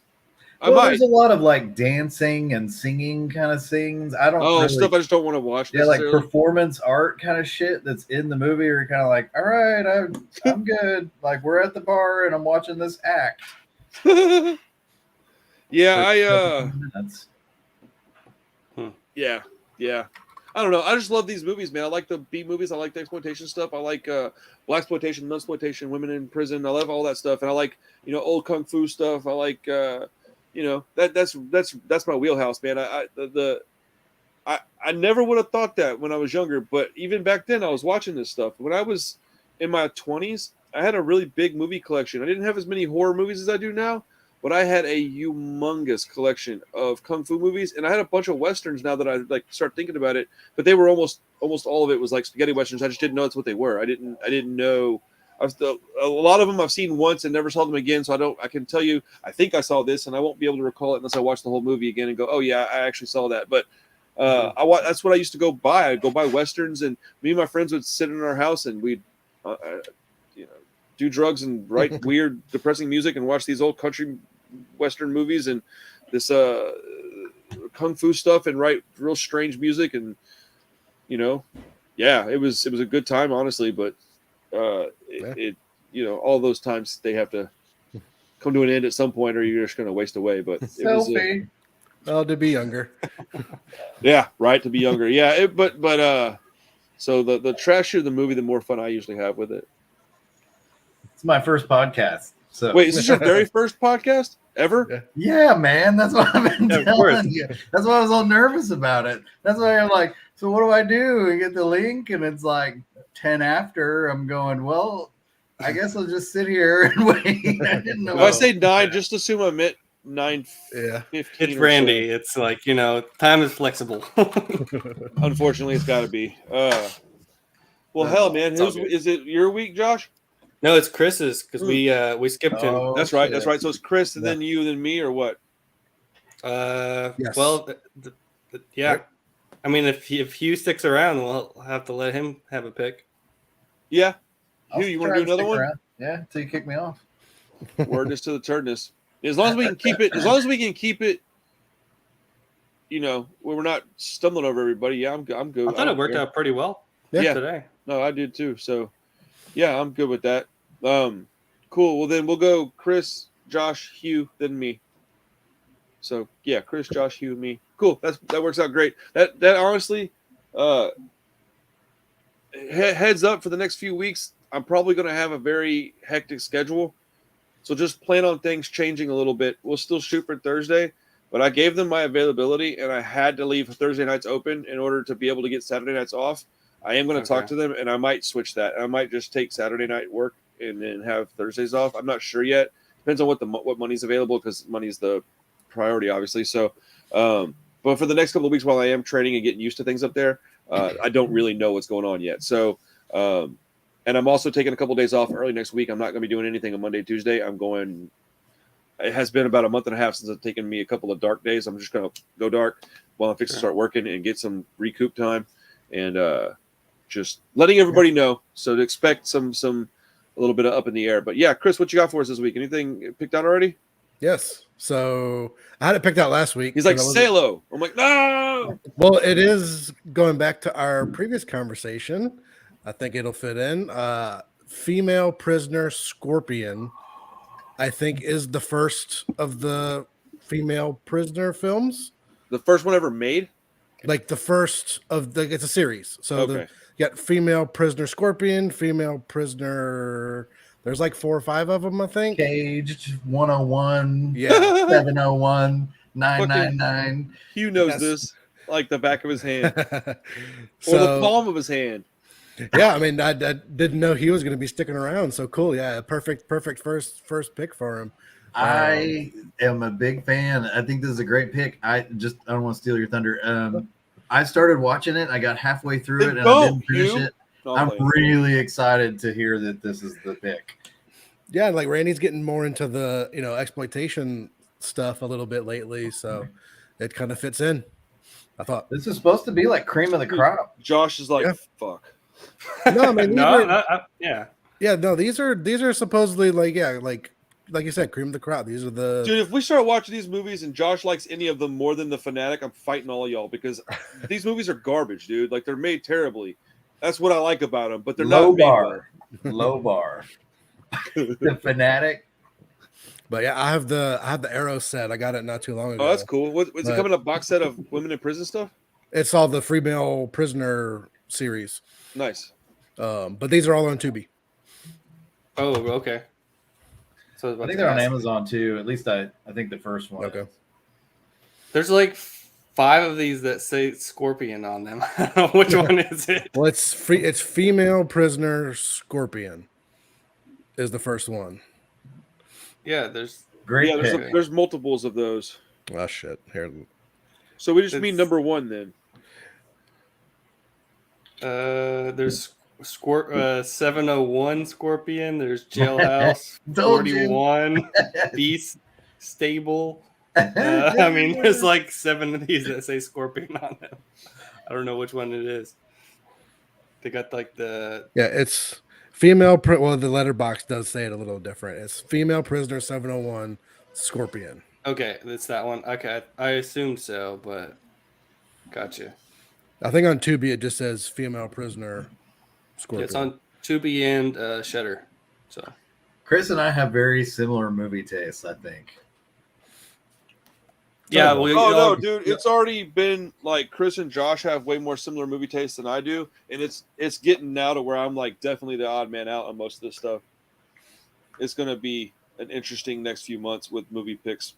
There's a lot of like dancing and singing kind of things. I don't really, stuff I just don't want to watch. Yeah, like performance art kind of shit that's in the movie. Or you're kind of like, all right, I'm good. Like we're at the bar and I'm watching this act. Yeah, Yeah. I don't know. I just love these movies, man. I like the B movies. I like the exploitation stuff. I like black exploitation, non-exploitation, women in prison. I love all that stuff, and I like old kung fu stuff. I like that's my wheelhouse, man. I never would have thought that when I was younger, but even back then I was watching this stuff. When I was in my 20s, I had a really big movie collection. I didn't have as many horror movies as I do now, but I had a humongous collection of kung fu movies, and I had a bunch of westerns now that I like start thinking about it. But they were almost all of it was like spaghetti westerns. I just didn't know that's what they were. I didn't know. A lot of them I've seen once and never saw them again. So I can tell you, I think I saw this, and I won't be able to recall it unless I watch the whole movie again and go, oh yeah, I actually saw that. But that's what I used to go buy. I'd go buy westerns, and me and my friends would sit in our house and we'd do drugs and write weird, depressing music and watch these old country western movies and this kung fu stuff and write real strange music. And it was a good time, honestly. But all those times they have to come to an end at some point, or you're just going to waste away. But it was to be younger. Yeah, right, to be younger. Yeah, so the trashier the movie, the more fun I usually have with it. It's my first podcast. So wait, is this your very first podcast ever? Yeah, man. That's what I've been telling you. That's why I was all nervous about it. That's why I'm like, so what do I do? I get the link and it's like 10 after. I'm going, well, I guess I'll just sit here and wait. I didn't know. If I say 9, just assume I meant 9:15. It's Randy. So. It's like, time is flexible. Unfortunately, it's got to be. Well, hell, man. Is it your week, Josh? No, it's Chris's because we skipped him. That's right. That's right. So it's Chris and then you, then me, or what? Yes. Well, yeah. Right. I mean, if Hugh sticks around, we'll have to let him have a pick. Yeah. Hugh, you want to do another one? Around. Yeah, until you kick me off. Wordness to the turdness. As long as we can keep it. As long as we can keep it. Where we're not stumbling over everybody. Yeah, I'm good. I thought it worked out pretty well. Yeah. Today. No, I did too. So. Yeah, I'm good with that. Cool. Well, then we'll go Chris, Josh, Hugh, then me. So yeah, Chris, Josh, Hugh, me. Cool. That works out great. That honestly, heads up for the next few weeks. I'm probably going to have a very hectic schedule, so just plan on things changing a little bit. We'll still shoot for Thursday, but I gave them my availability, and I had to leave Thursday nights open in order to be able to get Saturday nights off. I am going to talk to them, and I might switch that. I might just take Saturday night work and then have Thursdays off. I'm not sure yet. Depends on what money's available, because money's the priority, obviously. So, but for the next couple of weeks while I am training and getting used to things up there, I don't really know what's going on yet. So, and I'm also taking a couple of days off early next week. I'm not going to be doing anything on Monday, Tuesday. It has been about a month and a half since it's taken me a couple of dark days. I'm just going to go dark while I'm fixing to start working and get some recoup time. And, just letting everybody know, so to expect a little bit of up in the air. But yeah, Chris, what you got for us this week? Anything picked out already? Yes. So I had it picked out last week. He's like, Salo. I'm like, no. Well, it is going back to our previous conversation. I think it'll fit in. Female Prisoner Scorpion, I think, is the first of the female prisoner films. The first one ever made? Like the first of it's a series. So you got Female Prisoner Scorpion, Female Prisoner. There's like 4 or 5 of them, I think. Caged 101, yeah, 701. 999. Hugh knows Yes. this like the back of his hand or the So palm of his hand. yeah, I mean, I didn't know he was going to be sticking around. So cool. Yeah, perfect first pick for him. I am a big fan. I think this is a great pick. I don't want to steal your thunder. I started watching it. I got halfway through it and I didn't finish it. No, I'm really excited to hear that this is the pick. Yeah, like Randy's getting more into the exploitation stuff a little bit lately, so it kind of fits in. I thought This is supposed to be like cream of the crop. Josh is like, Yeah. fuck. no, I mean Yeah. no, these are supposedly like you said, cream of the crop. These are the Dude, if we start watching these movies and Josh likes any of them more than the Fanatic, I'm fighting all of y'all because these movies are garbage, dude. Like they're made terribly. That's what I like about them, but they're Low not made bar. Low bar. The Fanatic. But yeah, I have the Arrow set. I got it not too long ago. Oh, that's cool. Was it coming in a box set of women in prison stuff? It's all the female prisoner series. Nice. But these are all on Tubi. Oh, okay. So I think they're on Amazon too. At least I think the first one. Okay. There's like 5 of these that say Scorpion on them. I don't know which one is it. Well, it's female prisoner Scorpion is the first one. Yeah, there's Great Yeah, pick. there's multiples of those. Oh shit! Here, So we just mean number one then. there's 701 Scorpion. There's Jailhouse Told you. 41 Beast Stable. I mean, there's like 7 of these that say Scorpion on them. I don't know which one it is. They got like the it's female. Well, the letterbox does say it a little different. It's female prisoner 701 Scorpion. okay, it's that one. Okay, I assumed so, but gotcha. I think on Tubi it just says female prisoner Scorpion. Yeah, it's on Tubi and Shudder. So Chris and I have very similar movie tastes, I think. yeah, No, dude, it's already been like Chris and Josh have way more similar movie tastes than I do, and it's getting now to where I'm like definitely the odd man out on most of this stuff. It's gonna be an interesting next few months with movie picks.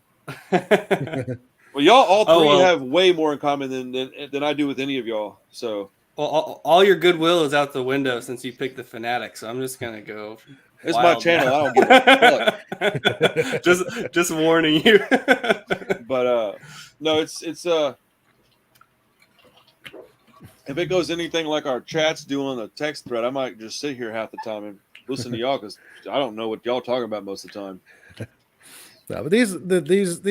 Well, y'all all three have way more in common than I do with any of y'all. So well, all your goodwill is out the window since you picked the Fanatic. So I'm just gonna go. it's my channel. I don't give a fuck. just warning you. But no, it's if it goes anything like our chats do on the text thread, I might just sit here half the time and listen to y'all because I don't know what y'all talking about most of the time. No, but these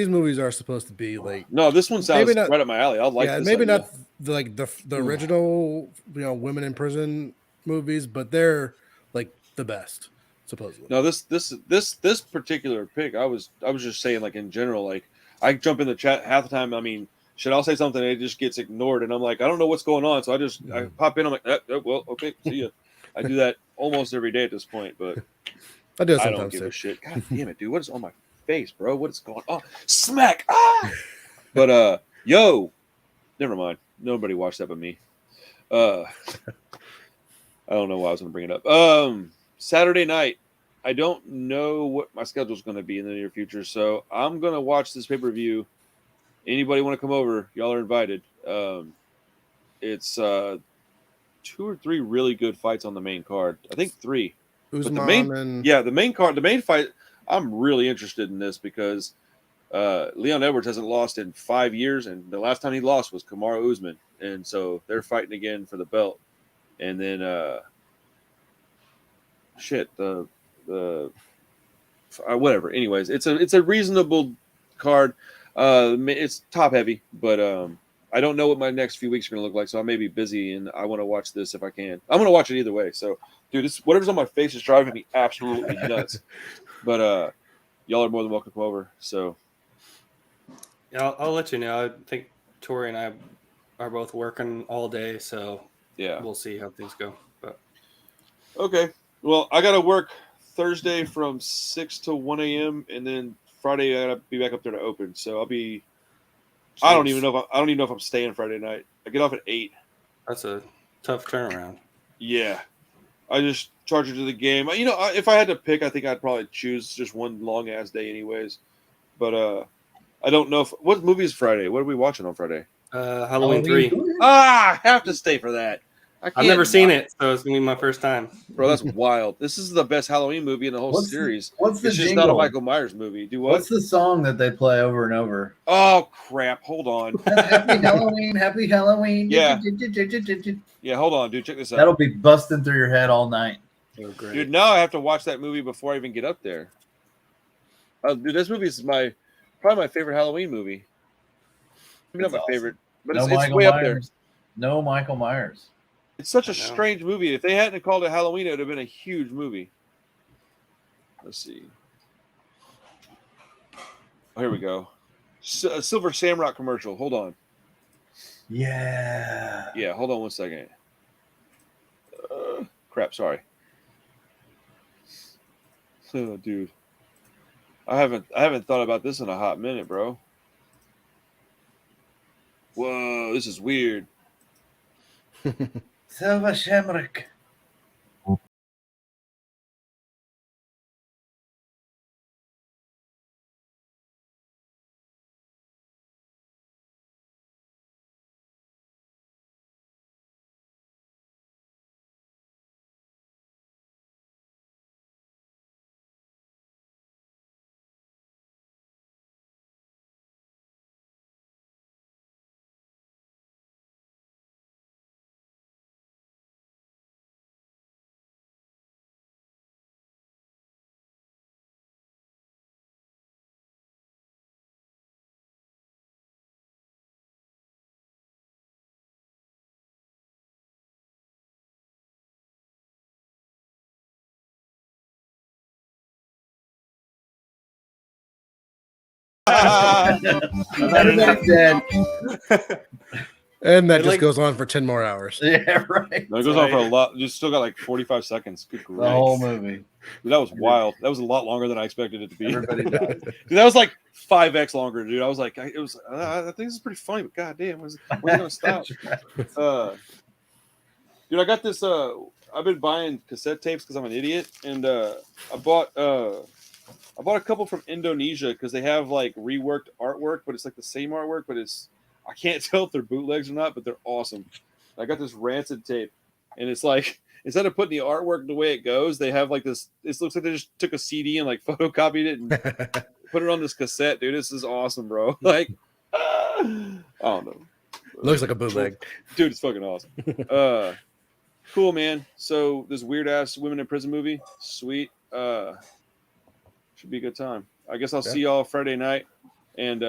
movies are supposed to be like No, this one sounds not, right up my alley. I like. Yeah, this maybe idea. not the original women in prison movies, but they're like the best supposedly. No, this particular pick, I was just saying like in general, like I jump in the chat half the time. I mean, should I say something? And it just gets ignored, and I'm like, I don't know what's going on, so I pop in. I'm like, well, okay, see ya. I do that almost every day at this point, but I do it I sometimes don't give too. a shit. God damn it, dude! What is on my face, bro? What is going on? Smack! Ah! But yo, never mind. Nobody watched that but me. I don't know why I was going to bring it up. Saturday night. I don't know what my schedule is going to be in the near future, so I'm going to watch this pay-per-view. Anybody want to come over? Y'all are invited. It's 2 or 3 really good fights on the main card. I think 3. Usman the main card, the main fight. I'm really interested in this because Leon Edwards hasn't lost in 5 years, and the last time he lost was Kamaru Usman, and so they're fighting again for the belt. And then, whatever. Anyways, it's a reasonable card. It's top heavy, but I don't know what my next few weeks are going to look like, so I may be busy, and I want to watch this if I can. I'm going to watch it either way. So, dude, whatever's on my face is driving me absolutely nuts. But y'all are more than welcome to come over. So, yeah, I'll let you know. I think Tori and I are both working all day, so yeah, we'll see how things go. But okay. Well, I got to work Thursday from 6 to 1 a.m. and then Friday I got to be back up there to open. So I'll be. I don't even know if I'm staying Friday night. I get off at 8. That's a tough turnaround. Yeah, I just charge it to the game. If I had to pick, I think I'd probably choose just one long ass day, anyways. But I don't know what movie is Friday. What are we watching on Friday? Halloween 3. I have to stay for that. I've never seen it, so it's gonna be my first time. Bro, that's wild. This is the best Halloween movie in the whole series. What's the It's just jingle? not a Michael Myers movie. Do what? What's the song that they play over and over? Oh crap! Hold on. Happy Halloween, Happy Halloween. Yeah. Yeah, hold on, dude. Check this out. That'll be busting through your head all night. Oh, great. Dude, now I have to watch that movie before I even get up there. Dude, this movie is probably my favorite Halloween movie. Maybe not my favorite, but it's way up there. No Michael Myers. It's such a strange movie. If they hadn't called it Halloween, it would have been a huge movie. Let's see. Oh, here we go. A Silver Shamrock commercial. Hold on. Yeah. Yeah, hold on one second. Crap, sorry. Oh, dude. I haven't thought about this in a hot minute, bro. Whoa, this is weird. Silver Shamrock. Everybody's dead. And that just goes on for 10 more hours. Yeah, right. No, it goes on for a lot. You still got like 45 seconds. Good grief. The whole movie. Dude, that was wild. That was a lot longer than I expected it to be. Everybody dies. Dude, that was like 5x longer, dude. I was like, I think this is pretty funny, but goddamn, when's it gonna stop? Dude, I got this. I've been buying cassette tapes because I'm an idiot, and I bought a couple from Indonesia because they have like reworked artwork, but it's like the same artwork, but I can't tell if they're bootlegs or not, but they're awesome. I got this Rancid tape, and it's like instead of putting the artwork the way it goes, they have like this. It looks like they just took a CD and like photocopied it and put it on this cassette, dude. This is awesome, bro. Like, I don't know. Looks like a bootleg, dude. It's fucking awesome. Cool, man. So this weird ass women in prison movie, sweet. Should be a good time. I guess I'll see y'all Friday night, and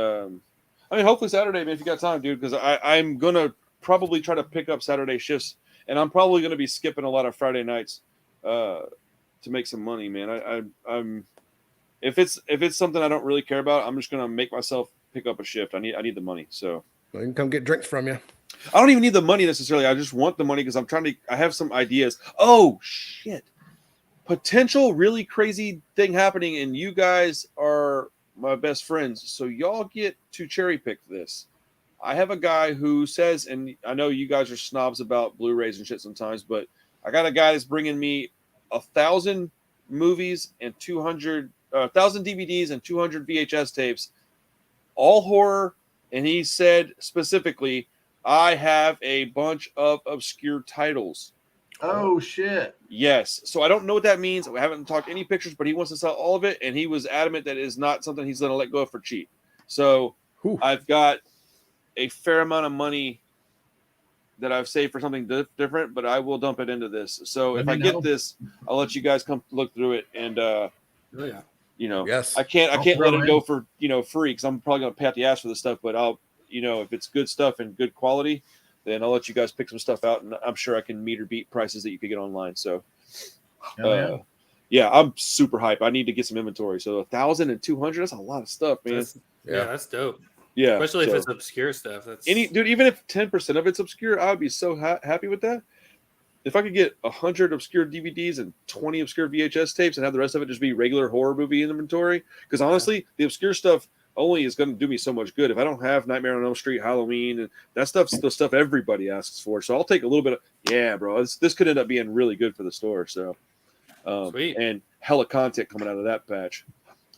I mean, hopefully Saturday, man, if you got time, dude, because I'm going to probably try to pick up Saturday shifts, and I'm probably going to be skipping a lot of Friday nights to make some money, man. I'm if it's something I don't really care about, I'm just going to make myself pick up a shift. I need the money, so. I can come get drinks from you. I don't even need the money necessarily. I just want the money because I have some ideas. Oh, shit. Potential really crazy thing happening, and you guys are my best friends, so y'all get to cherry pick this. I have a guy who says, and I know you guys are snobs about Blu-rays and shit sometimes, but I got a guy that's bringing me 1,000 movies and 1,000 DVDs and 200 VHS tapes, all horror, and he said specifically, I have a bunch of obscure titles. Oh, shit. Yes. So I don't know what that means. We haven't talked any pictures, but he wants to sell all of it, and he was adamant that it is not something he's going to let go of for cheap. So I've got a fair amount of money that I've saved for something different, but I will dump it into this. So if I get this, I'll let you guys come look through it, and you know, yes, I can't let it go for free because I'm probably going to pay out the ass for this stuff, but I'll if it's good stuff and good quality, then I'll let you guys pick some stuff out, and I'm sure I can meet or beat prices that you could get online. So, yeah, I'm super hype. I need to get some inventory. So 1,200, that's a lot of stuff, man. That's dope. Yeah, especially if it's obscure stuff. Dude, even if 10% of it's obscure, I would be so happy with that. If I could get 100 obscure DVDs and 20 obscure VHS tapes and have the rest of it just be regular horror movie inventory, because honestly, the obscure stuff only is going to do me so much good. If I don't have Nightmare on Elm Street, Halloween, and that stuff's the stuff everybody asks for. So I'll take a little bit of, bro, this could end up being really good for the store. So, sweet. And hella content coming out of that patch.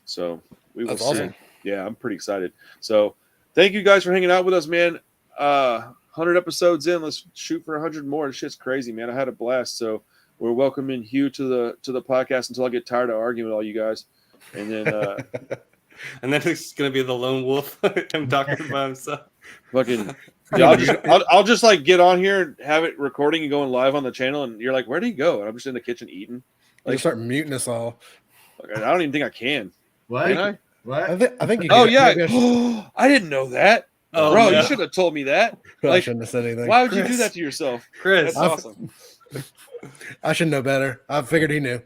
So we will see. Awesome. yeah, I'm pretty excited. So thank you guys for hanging out with us, man. 100 episodes in, let's shoot for 100 more. This shit's crazy, man. I had a blast. So we're welcoming Hugh to the podcast until I get tired of arguing with all you guys, and then and then it's gonna be the lone wolf, him talking by himself. fucking. Yeah, I'll just like get on here and have it recording and going live on the channel, and you're like, where did he go? And I'm just in the kitchen eating. Like, start muting us all. Like, I don't even think I can. What? Can I? What? I think you Oh can. yeah. I didn't know that. Oh, Bro, no. you should have told me that. Probably Like, shouldn't have said anything. why would you do Chris. that to yourself? Chris, That's awesome. I should know better. I figured he knew.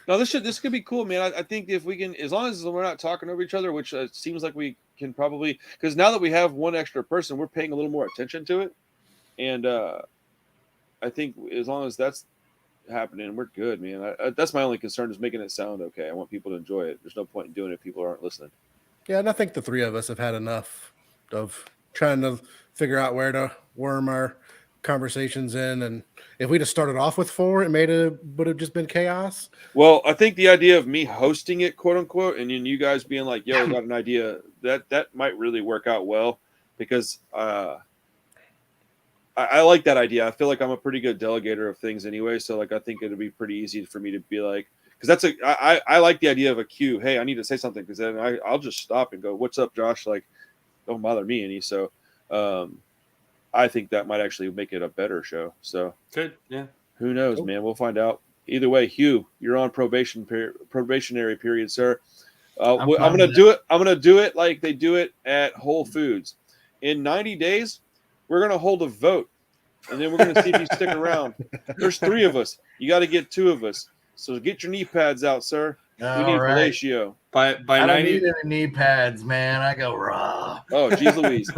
No, this could be cool, man. I think if we can, as long as we're not talking over each other, which seems like we can probably, because now that we have one extra person, we're paying a little more attention to it, and I think as long as that's happening, we're good, man. That's my only concern is making it sound okay. I want people to enjoy it. There's no point in doing it if people aren't listening. Yeah, and I think the three of us have had enough of trying to figure out where to worm our conversations in, and if we just started off with four, would have just been chaos. Well, I think the idea of me hosting it, quote unquote, and then you guys being like, "Yo, I got an idea," that might really work out well, because I like that idea. I feel like I'm a pretty good delegator of things anyway, so like I think it'd be pretty easy for me to be like, because I like the idea of a cue. Hey, I need to say something, because then I'll just stop and go, "What's up, Josh?" Like, don't bother me any. So I think that might actually make it a better show. So good, yeah. Who knows, man? We'll find out. Either way, Hugh, you're on probationary period, sir. I'm gonna do it. I'm gonna do it like they do it at Whole Foods. In 90 days, we're gonna hold a vote, and then we're gonna see if you stick around. There's 3 of us. You got to get 2 of us. So get your knee pads out, sir. We need fellatio. By I don't 90, need any knee pads, man. I go raw. Oh, geez Louise.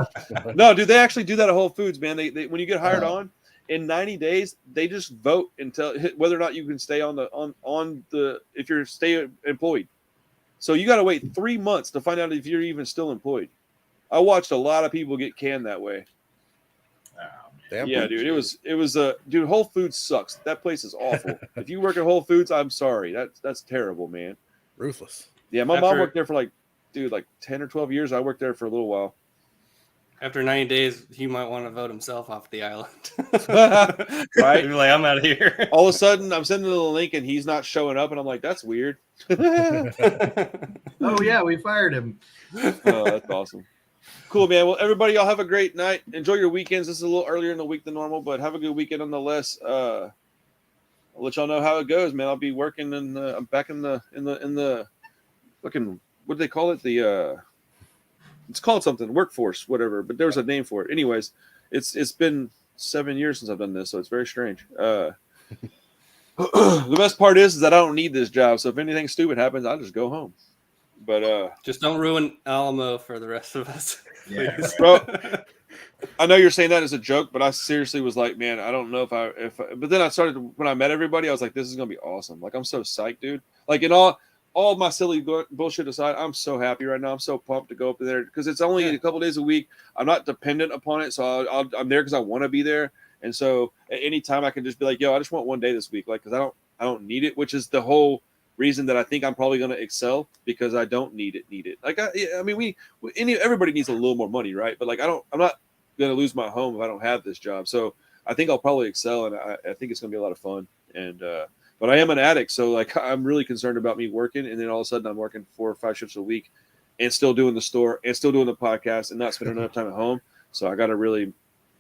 No, dude, they actually do that at Whole Foods, man. They when you get hired on, in 90 days, they just vote until whether or not you can stay on the if you're employed. So you got to wait 3 months to find out if you're even still employed. I watched a lot of people get canned that way. Damn. Yeah, dude, it was dude, Whole Foods sucks. That place is awful. If you work at Whole Foods, I'm sorry. That's terrible, man. Ruthless. Yeah, my mom worked there for like 10 or 12 years. I worked there for a little while. after 90 days, he might want to vote himself off the island. Right? He'd be like, I'm out of here. All of a sudden, I'm sending the link and he's not showing up, and I'm like, that's weird. Oh yeah, we fired him. Oh, that's awesome. Cool, man. Well, everybody, y'all have a great night. Enjoy your weekends. This is a little earlier in the week than normal, but have a good weekend nonetheless. I'll let y'all know how it goes, man. I'll be working and I'm back in the fucking, what do they call it? It's called something, workforce, whatever, but there's a name for it. Anyways, it's been 7 years since I've done this, so it's very strange. The best part is that I don't need this job, so if anything stupid happens, I'll just go home. But just don't ruin Alamo for the rest of us. Yeah, please. bro, I know you're saying that as a joke, but I seriously was like, man, I don't know but then I started, when I met everybody, I was like, this is gonna be awesome. Like, I'm so psyched, dude. Like, in all of my silly bullshit aside, I'm so happy right now. I'm so pumped to go up there because it's only a couple days a week. I'm not dependent upon it, so I'm there because I want to be there. And so at any time I can just be like, yo, I just want one day this week, like, because I don't need it, which is the whole reason that I think I'm probably going to excel, because I don't need it. Like, I mean, everybody needs a little more money, right? But like, I'm not going to lose my home if I don't have this job. So I think I'll probably excel, and I think it's going to be a lot of fun. And but I am an addict, so like, I'm really concerned about me working, and then all of a sudden I'm working 4 or 5 shifts a week, and still doing the store, and still doing the podcast, and not spending enough time at home. So I got to really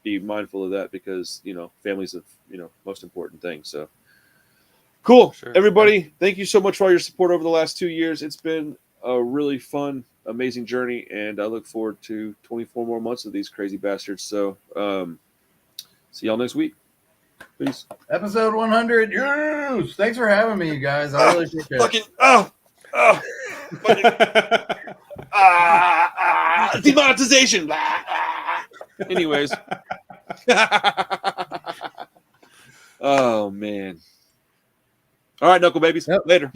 be mindful of that, because family's the most important thing. So. Cool. Sure. Everybody, thank you so much for all your support over the last 2 years. It's been a really fun, amazing journey, and I look forward to 24 more months of these crazy bastards. So, see y'all next week. Peace. Episode 100. Yes! Thanks for having me, you guys. I really appreciate it. Demonetization. Anyways. Oh, man. All right, knuckle babies. Yep. Later.